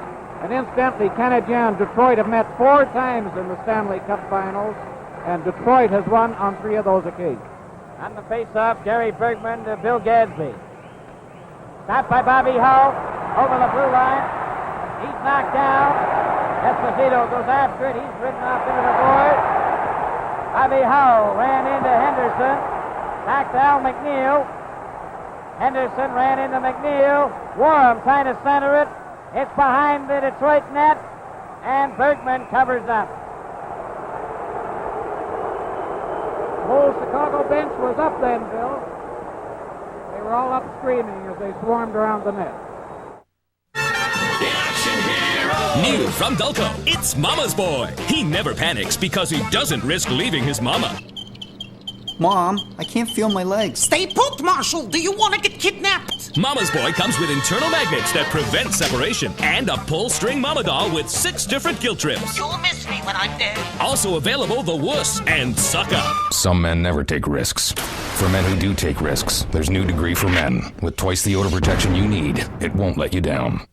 And incidentally, Canadiens and Detroit have met 4 times in the Stanley Cup Finals, and Detroit has won on 3 of those occasions. On the face-off, Gary Bergman to Bill Gadsby. Stopped by Bobby Hull over the blue line. He's knocked down. Esposito goes after it. He's ridden off into the board. Bobby Hull ran into Henderson. Back to Al McNeil. Henderson ran into McNeil. Warren trying to center it. It's behind the Detroit net, and Bergman covers up. The whole Chicago bench was up then, Bill. They were all up screaming as they swarmed around the net. New from Dulco, it's Mama's Boy. He never panics because he doesn't risk leaving his mama. Mom, I can't feel my legs. Stay put, Marshall. Do you want to get kidnapped? Mama's Boy comes with internal magnets that prevent separation and a pull-string Mama Doll with 6 different guilt trips. You'll miss me when I'm dead. Also available, the Wuss and Suck Up. Some men never take risks. For men who do take risks, there's New Degree for Men. With twice the odor protection you need, it won't let you down.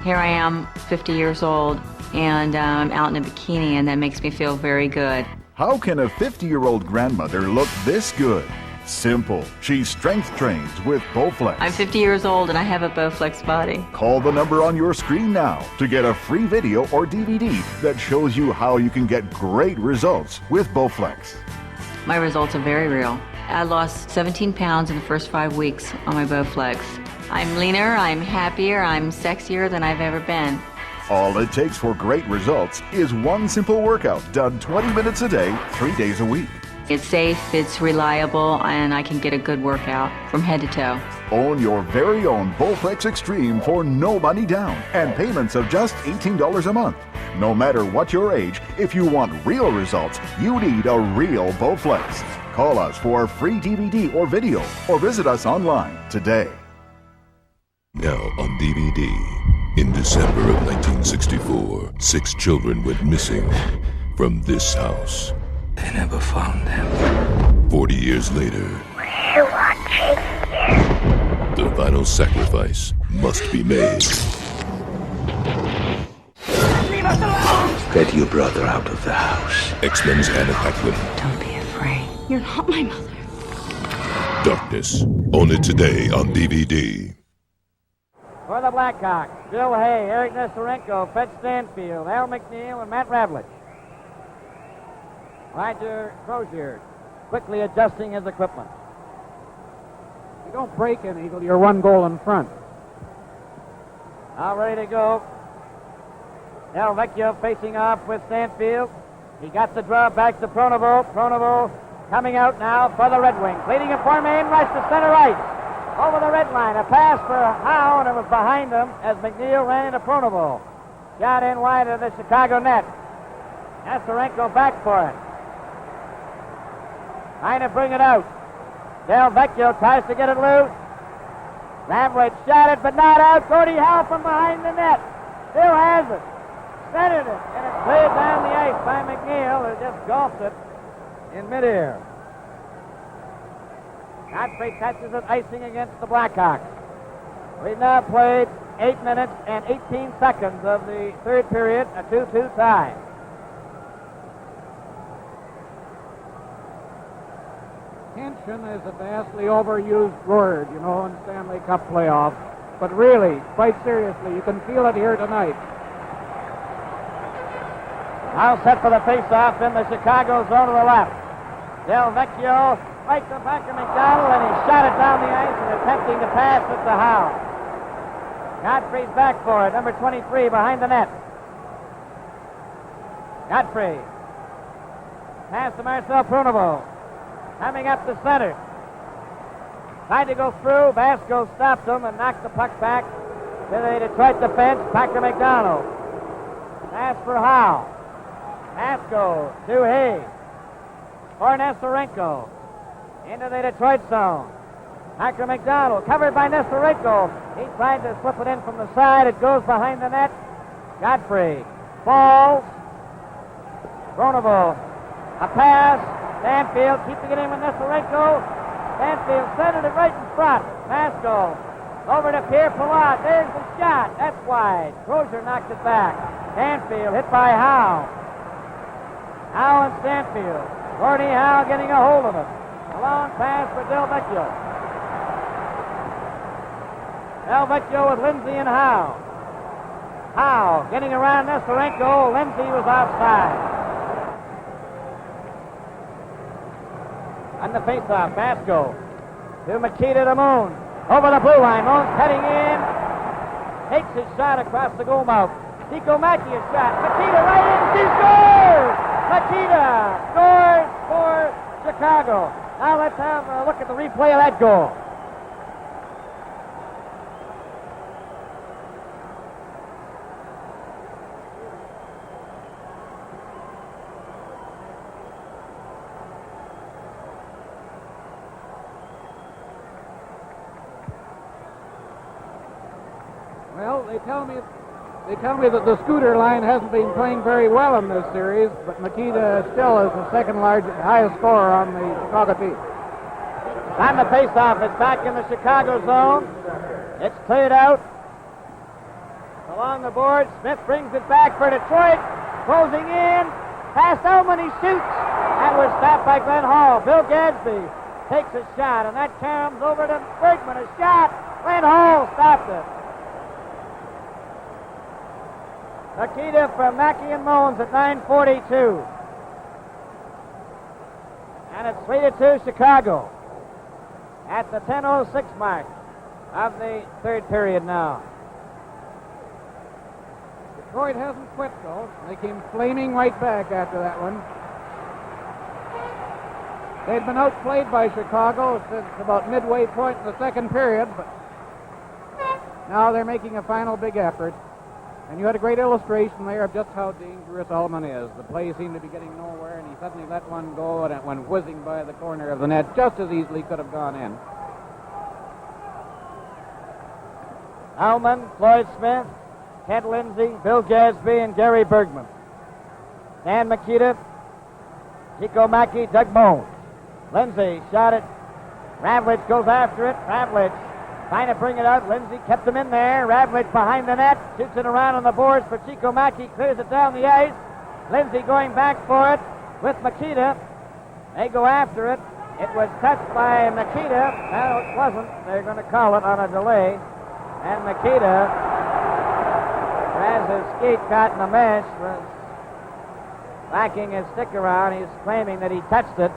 Here I am, 50 years old, and I'm out in a bikini, and that makes me feel very good. How can a 50-year-old grandmother look this good? Simple. She's strength trained with Bowflex. I'm 50 years old, and I have a Bowflex body. Call the number on your screen now to get a free video or DVD that shows you how you can get great results with Bowflex. My results are very real. I lost 17 pounds in the first 5 weeks on my Bowflex. I'm leaner, I'm happier, I'm sexier than I've ever been. All it takes for great results is one simple workout done 20 minutes a day, 3 days a week. It's safe, it's reliable, and I can get a good workout from head to toe. Own your very own Bowflex Extreme for no money down and payments of just $18 a month. No matter what your age, if you want real results, you need a real Bowflex. Call us for a free DVD or video or visit us online today. Now on DVD. In December of 1964, 6 children went missing from this house. They never found them. 40 years later, We're watching you. the final sacrifice must be made. Leave us alone! Get your brother out of the house. X-Men's Anna Paquin. Don't be afraid. You're not my mother. Darkness. Own it today on DVD. For the Blackhawks, Bill Hay, Eric Nestorenko, Fred Stanfield, Al McNeil, and Matt Ravlich. Roger Crozier quickly adjusting his equipment. You don't break an eagle, you're 1 goal in front. All ready to go. Del Vecchio facing off with Stanfield. He got the draw back to Pronovo. Pronovo coming out now for the Red Wings. Leading it for main rush to center ice. Over the red line. A pass for Howe, and it was behind him as McNeil ran into Pronovo. Got in wide of the Chicago net. Nestorenko back for it. Trying to bring it out. Del Vecchio tries to get it loose. Ravlich shot it, but not out. Gordie Howe from behind the net. Still has it. Centered it, and it's played down the ice by McNeil, who just golfed it in midair. Godfrey catches it, icing against the Blackhawks. We've now played 8 minutes and 18 seconds of the third period, a 2-2 tie. Tension is a vastly overused word, you know, in Stanley Cup playoffs. But really, quite seriously, you can feel it here tonight. Now set for the face-off in the Chicago zone to the left. Del Vecchio right to back of McDonald, and he shot it down the ice and attempting to pass it to Howe. Godfrey's back for it, number 23 behind the net. Godfrey. Pass to Marcel Pronovo. Coming up the center. Tried to go through. Vasco stopped him and knocked the puck back to the Detroit defense. Packer McDonald. Pass for Howe. Vasco to Hayes. For Nestorenko. Into the Detroit zone. Packer McDonald covered by Nestorenko. He tried to slip it in from the side. It goes behind the net. Godfrey falls. Pronovo. A pass. Stanfield keeping it in with Nestorenko. Stanfield centered it right in front. Vasco over to Pierre Pilat. There's the shot. That's wide. Crozier knocked it back. Stanfield hit by Howe. Howe and Stanfield. Gordie Howe getting a hold of it. A long pass for Del Vecchio. Del Vecchio with Lindsay and Howe. Howe getting around Nestorenko. Lindsay was offside. On the faceoff, Vasco to Makita to Moon. Over the blue line. Moon's heading in. Takes his shot across the goal mouth. Tico Mackey a shot. Makita right in. She scores! Makita scores for Chicago. Now let's have a look at the replay of that goal. they tell me that the scooter line hasn't been playing very well in this series, but Makita still is the second highest scorer on the Chicago team. On the faceoff, it's back in the Chicago zone. It's cleared out. Along the board, Smith brings it back for Detroit. Closing in. Past Ullman, he shoots. And was stopped by Glenn Hall. Bill Gadsby takes a shot, and that comes over to Bergman. A shot. Glenn Hall stopped it. Makita from Mackey and Moans at 9:42. And it's 3-2 Chicago at the 10:06 mark of the third period now. Detroit hasn't quit, though. They came flaming right back after that one. They'd been outplayed by Chicago since about midway point in the second period, but now they're making a final big effort. And you had a great illustration there of just how dangerous Ullman is. The play seemed to be getting nowhere, and he suddenly let one go, and it went whizzing by the corner of the net just as easily could have gone in. Ullman, Floyd Smith, Kent Lindsay, Bill Gadsby, and Gary Bergman. Dan Makita, Chico Mackey, Doug Moans. Lindsay shot it. Ravlich goes after it. Ravlich trying to bring it out. Lindsay kept him in there. Ravlich behind the net. Shoots it around on the boards for Chico Mackey. Clears it down the ice. Lindsay going back for it with Makita. They go after it. It was touched by Makita. No, it wasn't. They're going to call it on a delay. And Makita, as his skate caught in the mesh, was whacking his stick around. He's claiming that he touched it.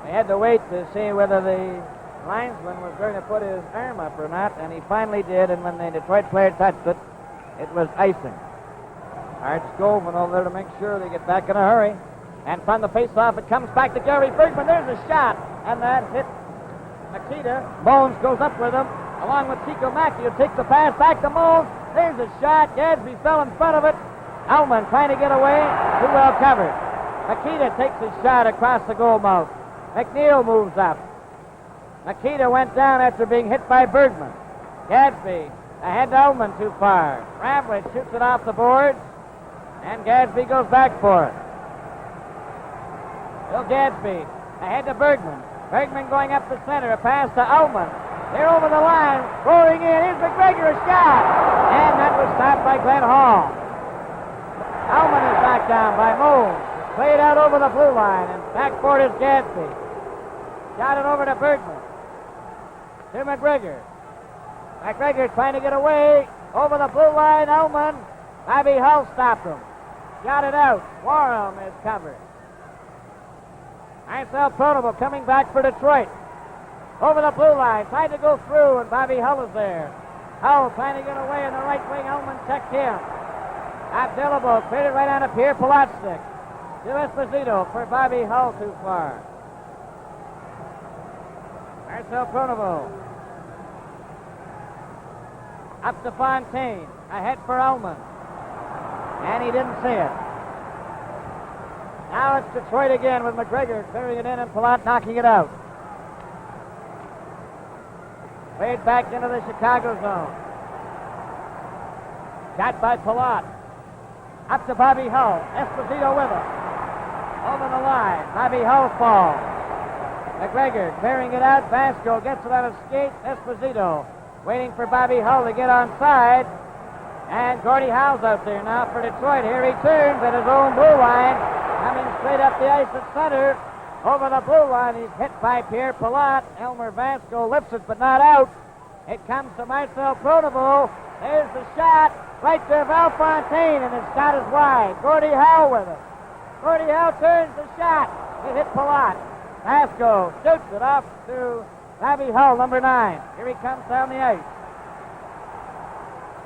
They had to wait to see whether the linesman was going to put his arm up or not, and he finally did, and when the Detroit player touched it, it was icing. Art Scoveman over there to make sure they get back in a hurry. And from the faceoff, it comes back to Gary Bergman. There's a shot, and that hit Makita. Moans goes up with him, along with Chico Mackey, who takes the pass back to Moans. There's a shot. Gadsby fell in front of it. Ullman trying to get away. Too well covered. Makita takes his shot across the goal mouth. McNeil moves up. Makita went down after being hit by Bergman. Gadsby ahead to Ullman too far. Ravlich shoots it off the boards, and Gadsby goes back for it. Bill Gadsby ahead to Bergman. Bergman going up the center. A pass to Ullman. They're over the line, rolling in. Here's McGregor, a shot, and that was stopped by Glenn Hall. Ullman is knocked down by Moon. Played out over the blue line, and backboard is Gadsby. Got it over to Bergman. To McGregor. McGregor trying to get away. Over the blue line, Ullman. Bobby Hull stopped him. Got it out. Warham is covered. Marcel Pronovo coming back for Detroit. Over the blue line. Tried to go through, and Bobby Hull is there. Hull trying to get away in the right wing. Ullman checked him. Abdelabo cleared it right on a Pierre Pilat stick. To Esposito for Bobby Hull too far. Marcel Pronovo. Up to Fontaine. Ahead for Ullman. And he didn't see it. Now it's Detroit again with McGregor clearing it in and Pilat knocking it out. Played back into the Chicago zone. Shot by Pilat. Up to Bobby Hull. Esposito with him. Over the line. Bobby Hull falls. McGregor clearing it out. Vasco gets it on a skate. Esposito waiting for Bobby Hull to get onside. And Gordie Howe's out there now for Detroit. Here he turns at his own blue line. Coming straight up the ice at center. Over the blue line. He's hit by Pierre Pilat. Elmer Vasco lifts it but not out. It comes to Marcel Pronovo. There's the shot. Right to Val Fontaine, and his shot is wide. Gordie Howe with it. Gordie Howe turns the shot. It hit Pilat. Vasco shoots it off to Bobby Hull, number 9. Here he comes down the ice.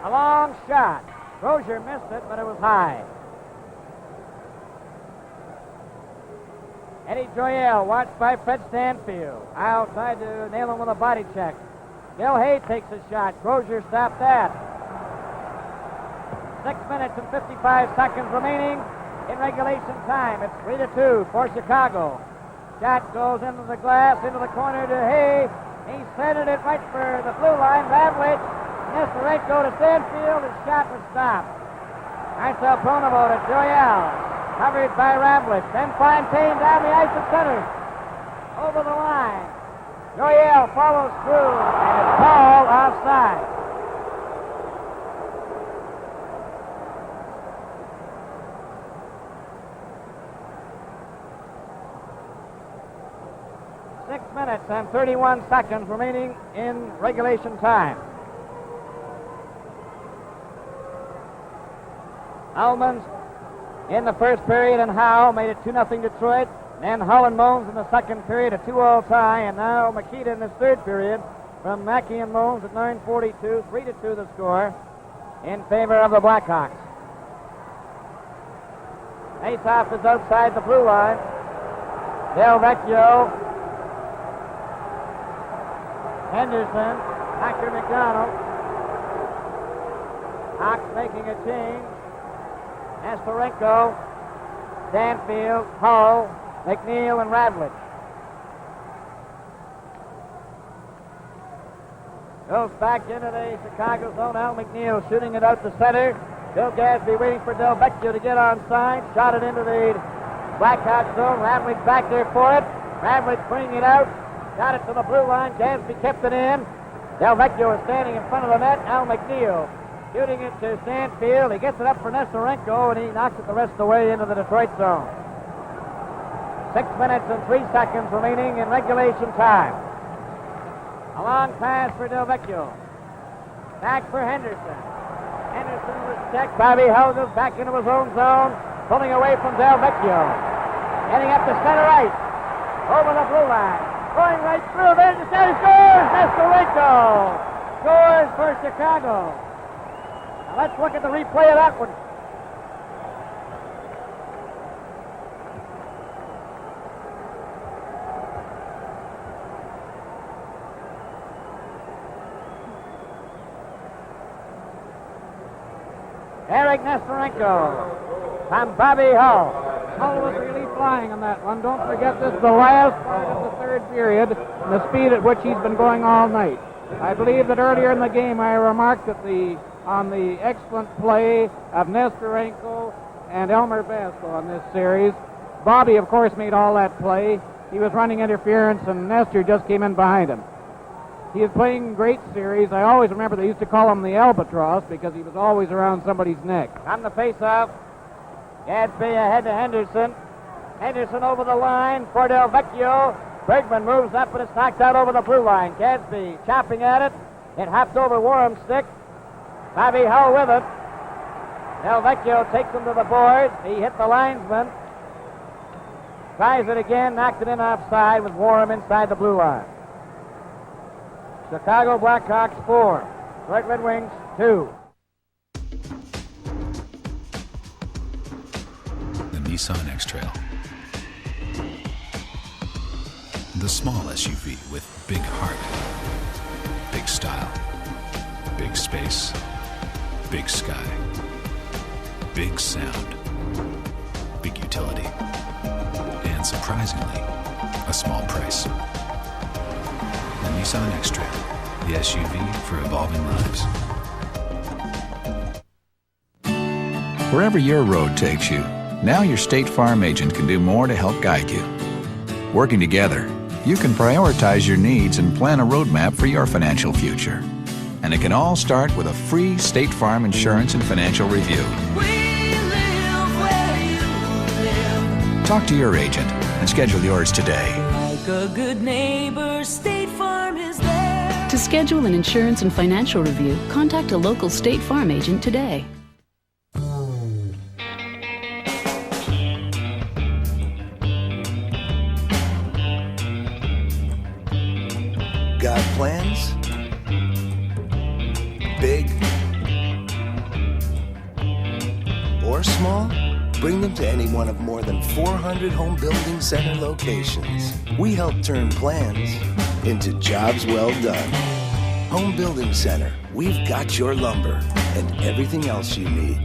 A long shot. Rozier missed it, but it was high. Eddie Joyelle, watched by Fred Stanfield. Howe tried to nail him with a body check. Bill Hay takes a shot. Rozier stopped that. 6 minutes and 55 seconds remaining in regulation time. It's 3-2 for Chicago. Shot goes into the glass, into the corner to Hay. He centered it right for the blue line. Ravlich Nestorenko to Stanfield. His shot was stopped. Marcel Pronovo to Joyelle. Covered by Ramblett. Then Fontaine down the ice at center. Over the line. Joyelle follows through, and it's called offside. Minutes and 31 seconds remaining in regulation time. Almonds in the first period and Howe made it 2-0 Detroit. Then Hull and Mones in the second period, a 2-all tie, and now Makita in this third period from Mackey and Mones at 9:42, 3-2 the score in favor of the Blackhawks. Face-off is outside the blue line. Del Vecchio, Henderson, Dr. McDonald. Hawks making a change. Nestorenko, Stanfield, Hull, McNeil, and Radlich. Goes back into the Chicago zone. Al McNeil shooting it out to center. Bill Gadsby waiting for Del Vecchio to get onside. Shot it into the Blackhawks zone. Radlich back there for it. Radlich bringing it out. Got it to the blue line. Gadsby kept it in. Del Vecchio is standing in front of the net. Al McNeil shooting it to Stanfield. He gets it up for Nestorenko, and he knocks it the rest of the way into the Detroit zone. 6 minutes and 3 seconds remaining in regulation time. A long pass for Del Vecchio. Back for Henderson. Henderson was checked. Bobby Hull goes back into his own zone, pulling away from Del Vecchio. Getting up to center ice. Over the blue line. Going right through. There's the center. Scores! Nestorenko scores for Chicago. Now let's look at the replay of that one. Eric Nestorenko from Bobby Hull. Hull was really flying on that one. Don't forget this is the last part of the third period and the speed at which he's been going all night. I believe that earlier in the game I remarked that on the excellent play of Nestorenko and Elmer Vasco on this series. Bobby, of course, made all that play. He was running interference, and Nestor just came in behind him. He is playing great series. I always remember they used to call him the Albatross because he was always around somebody's neck. On the face-off, Gadsby ahead to Henderson. Henderson over the line for Del Vecchio. Bergman moves up, but it's knocked out over the blue line. Gadsby chopping at it. It hopped over Warham's stick. Bobby Hull with it. Del Vecchio takes him to the boards. He hit the linesman. Tries it again, knocked it in offside with Warham inside the blue line. Chicago Blackhawks 4. Detroit Red Wings 2. The Nissan X-Trail. The small SUV with big heart, big style, big space, big sky, big sound, big utility, and surprisingly, a small price. The Nissan X-Trail, the SUV for evolving lives. Wherever your road takes you, now your State Farm agent can do more to help guide you. Working together, you can prioritize your needs and plan a roadmap for your financial future. And it can all start with a free State Farm insurance and financial review. Talk to your agent and schedule yours today. Like a good neighbor, State Farm is there. To schedule an insurance and financial review, contact a local State Farm agent today. Got plans? Big or small? Bring them to any one of more than 400 Home Building Center locations. We help turn plans into jobs well done. Home Building Center, we've got your lumber and everything else you need.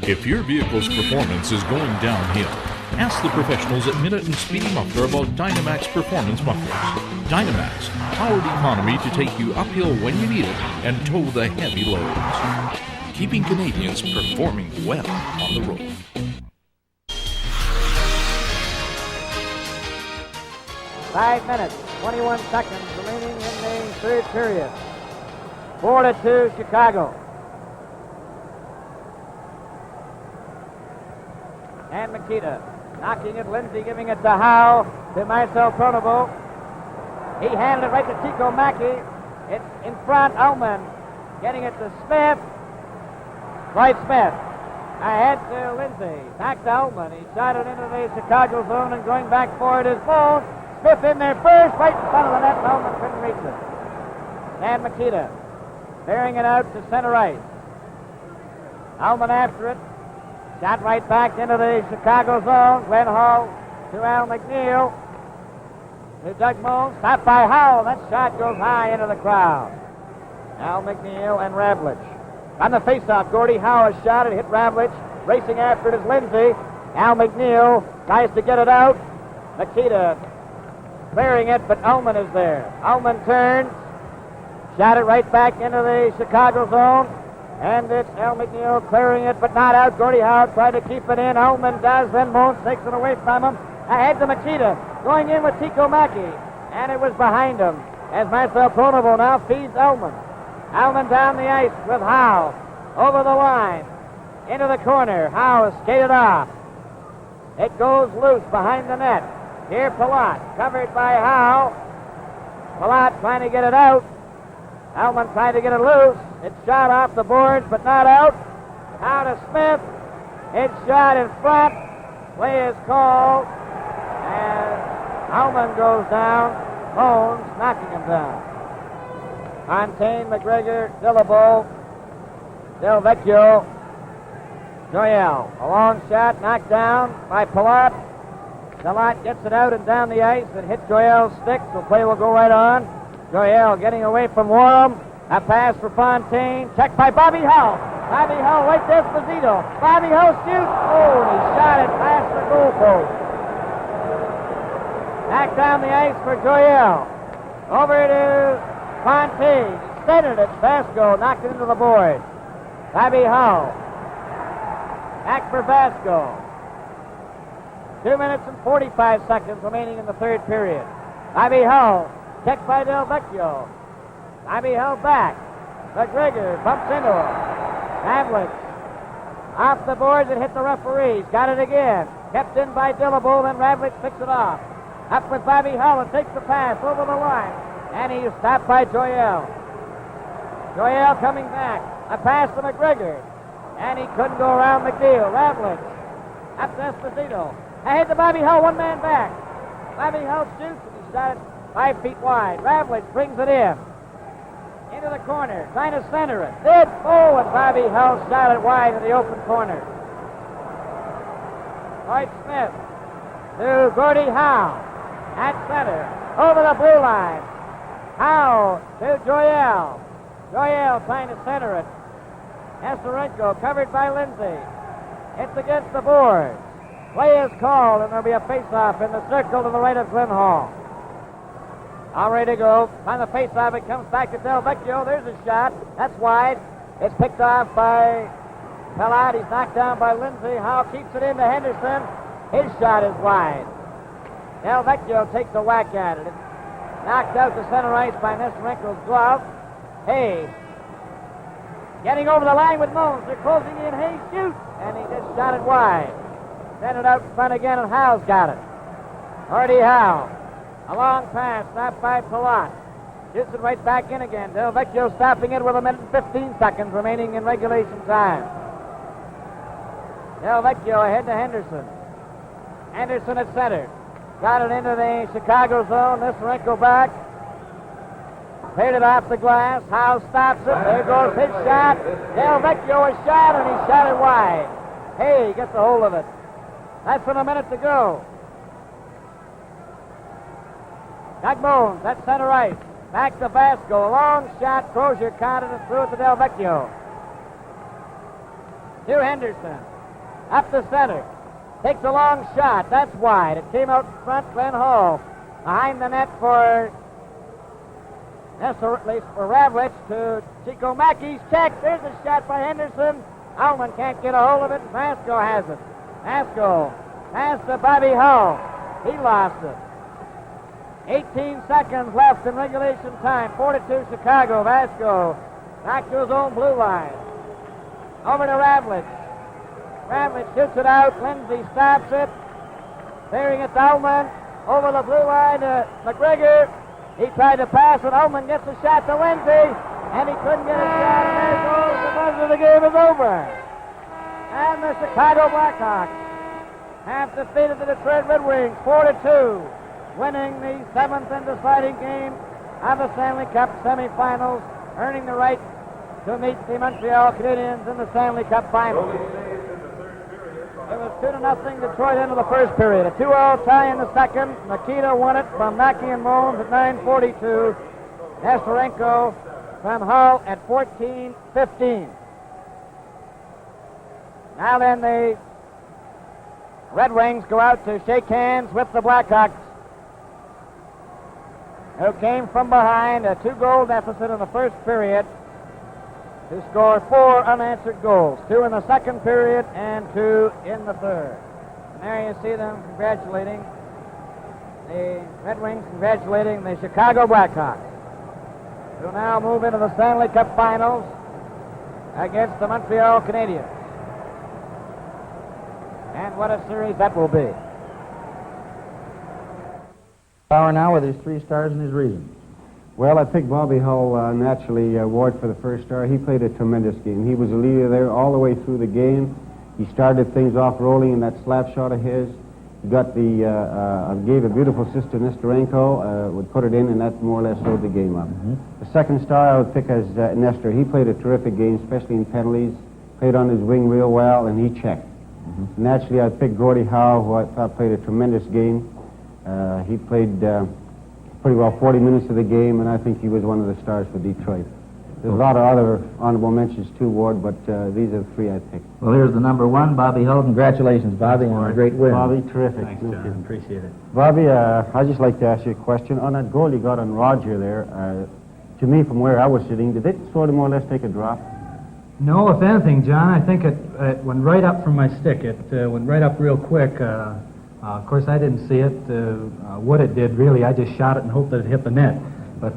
If your vehicle's performance is going downhill, ask the professionals at Minute and Speedy Muffler about Dynamax Performance Mufflers. Dynamax, powered economy to take you uphill when you need it and tow the heavy loads. Keeping Canadians performing well on the road. Five minutes, 21 seconds remaining in the third period. 4-2 Chicago. And Makita knocking it, Lindsay giving it to Howe, to Marcel Pronovo. He handed it right to Chico Mackey. It's in front, Ullman getting it to Smith. Dwight Smith ahead to Lindsay. Back to Ullman. He shot it into the Chicago zone and going back for it is Bones. Smith in there first, right in front of the net. Ullman couldn't reach it. And Makita bearing it out to center ice. Ullman after it. Shot right back into the Chicago zone. Glenn Hall to Al McNeil. To Doug Mones. Stopped by Howell. That shot goes high into the crowd. Al McNeil and Ravlich. On the faceoff, Gordie Howe has shot it. Hit Ravlich. Racing after it is Lindsay. Al McNeil tries to get it out. Makita clearing it, but Ullman is there. Ullman turns. Shot it right back into the Chicago zone. And it's Al McNeil clearing it, but not out. Gordie Howe tried to keep it in. Ullman does, then Mones takes it away from him. Ahead to Makita, going in with Chico Mackey. And it was behind him as Marcel Pronovo now feeds Ullman. Ullman down the ice with Howe. Over the line. Into the corner. Howe is skated off. It goes loose behind the net. Here Palat, covered by Howe. Palat trying to get it out. Ullman trying to get it loose. It's shot off the boards, but not out. Out to Smith. It's shot in front. Play is called. And Ullman goes down. Mones knocking him down. Fontaine, McGregor, Dillabo, Del Vecchio, Joyelle. A long shot knocked down by Palat. Palat gets it out and down the ice and hit Joyelle's stick, so play will go right on. Joyelle getting away from Warham. A pass for Fontaine. Checked by Bobby Hull. Bobby Hull right to Esposito. Bobby Hull shoots. Oh, and he shot it past the goal post. Back down the ice for Joyelle. Over to Fontaine. He centered it. Vasco knocked it into the board. Bobby Hull. Back for Vasco. 2 minutes and 45 seconds remaining in the third period. Bobby Hull. Checked by Del Vecchio. Bobby held back. McGregor bumps into him. Havlicek off the boards and hit the referees. Got it again. Kept in by Dillabo, then Ravlich picks it off. Up with Bobby Hull and takes the pass over the line. And he's stopped by Joyelle. Joyelle coming back. A pass to McGregor. And he couldn't go around McNeil. Ravlich up to Esposito. Ahead to Bobby Hull, one man back. Bobby Hull shoots and he shot it 5 feet wide. Ravlich brings it in. Into the corner, trying to center it. Did and Bobby Hull shot it wide in the open corner. Dwight Smith to Gordie Howe at center, over the blue line. Howe to Joyelle. Joyelle trying to center it. Nestorenko covered by Lindsay. It's against the boards. Play is called, and there'll be a face-off in the circle to the right of Glenn Hall. All ready to go. On the face-off, it comes back to Del Vecchio. There's a shot. That's wide. It's picked off by Palat. He's knocked down by Lindsay. Howe keeps it into Henderson. His shot is wide. Del Vecchio takes a whack at it. It's knocked out to center ice by Nestorenko's glove. Hayes getting over the line with Mones. They're closing in. Hayes shoots. And he just shot it wide. Sent it out in front again, and Howe's got it. Gordie Howe. A long pass, stopped by Palat. Shoots it right back in again. Del Vecchio stopping it with 1 minute and 15 seconds remaining in regulation time. Del Vecchio ahead to Henderson. Henderson at center. Got it into the Chicago zone. Nestorenko back. Cleared it off the glass. Howe stops it. There goes his shot. Del Vecchio is shot, and he shot it wide. Hey, gets a hold of it. Less than a minute to go. Doug Mones at center ice. Back to Vasco. A long shot. Crozier caught it and threw it to Del Vecchio. To Henderson. Up the center. Takes a long shot. That's wide. It came out front. Glenn Hall behind the net for Ravlich to Chico Mackey's check. There's a shot by Henderson. Ullman can't get a hold of it. Vasco has it. Vasco pass to Bobby Hull. He lost it. 18 seconds left in regulation time. 4-2 Chicago. Vasco back to his own blue line. Over to Ravlich. Ravlich shoots it out. Lindsay stops it. Clearing it to Ullman. Over the blue line to McGregor. He tried to pass, and Ullman gets a shot to Lindsay, and he couldn't get a shot. There goes the buzzer. The game is over. And the Chicago Blackhawks have defeated the Detroit Red Wings 4-2, winning the 7th and deciding game of the Stanley Cup semifinals, earning the right to meet the Montreal Canadiens in the Stanley Cup finals. It was 2-0 Detroit into the first period. A 2-2 tie in the second. Nikita won it from Mackey and Moans at 9:42. Nestorenko from Hull at 14:15. Now then, the Red Wings go out to shake hands with the Blackhawks, who came from behind a 2-goal deficit in the first period to score 4 unanswered goals, 2 in the second period and 2 in the third. And there you see them congratulating the Red Wings, congratulating the Chicago Blackhawks, who now move into the Stanley Cup Finals against the Montreal Canadiens. And what a series that will be. Power now with his 3 stars and his reasons. Well, I picked Bobby Hull naturally award for the first star. He played a tremendous game. He was a leader there all the way through the game. He started things off rolling in that slap shot of his. He got gave a beautiful assist to Nestorenko, would put it in, and that more or less slowed the game up. The second star I would pick as Nestor. He played a terrific game, especially in penalties. Played on his wing real well, and he checked. Naturally, I'd pick Gordie Howe, who I thought played a tremendous game. He played pretty well 40 minutes of the game, and I think he was one of the stars for Detroit. There's a lot of other honorable mentions too, Ward, but these are the 3 I picked. Well, here's the number 1, Bobby Hull. Congratulations, Bobby, on a great win. Bobby, terrific. Thanks, John. Appreciate it. Bobby, I'd just like to ask you a question. On that goal you got on Roger there, to me, from where I was sitting, did it sort of more or less take a drop? No, if anything, John, I think it went right up from my stick. It went right up real quick. Of course, I didn't see it. What it did, really, I just shot it and hoped that it hit the net. But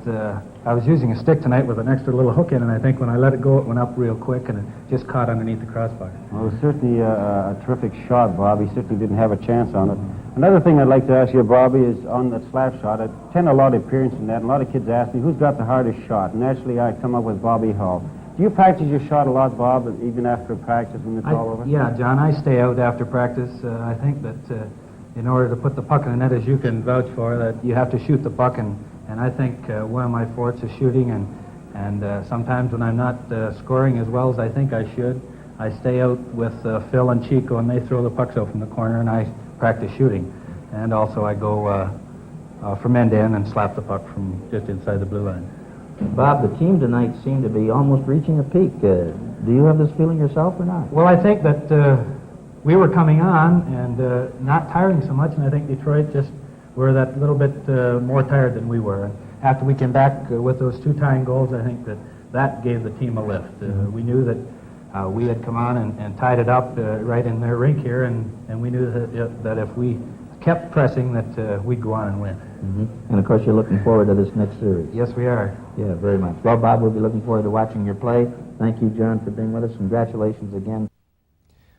I was using a stick tonight with an extra little hook in, and I think when I let it go, it went up real quick, and it just caught underneath the crossbar. Well, it was certainly a terrific shot, Bob. He certainly didn't have a chance on it. Another thing I'd like to ask you, Bobby, is on that slap shot. I tend a lot of appearance in that, and a lot of kids ask me, who's got the hardest shot? And naturally, I come up with Bobby Hull. Do you practice your shot a lot, Bob, even after practice when it's all over? Yeah, John, I stay out after practice. I think that in order to put the puck in the net, as you can vouch for, that you have to shoot the puck, and I think one of my fortes is shooting, and sometimes when I'm not scoring as well as I think I should, I stay out with Phil and Chico, and they throw the pucks out from the corner, and I practice shooting. And also I go from end to end and slap the puck from just inside the blue line. Bob, the team tonight seemed to be almost reaching a peak. Do you have this feeling yourself or not? Well, I think that we were coming on and not tiring so much, and I think Detroit just were that little bit more tired than we were. And after we came back with those 2 tying goals, I think that gave the team a lift. We knew that we had come on and tied it up right in their rink here, and we knew that if we kept pressing, that we'd go on and win. And of course, you're looking forward to this next series. Yes, we are. Yeah, very much. Well, Bob, we'll be looking forward to watching your play. Thank you, John, for being with us. Congratulations again.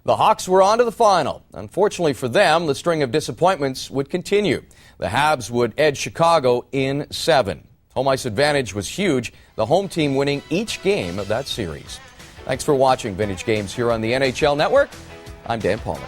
The Hawks were on to the final. Unfortunately for them, the string of disappointments would continue. The Habs would edge Chicago in 7. Home ice advantage was huge, the home team winning each game of that series. Thanks for watching Vintage Games here on the NHL Network. I'm Dan Pollard.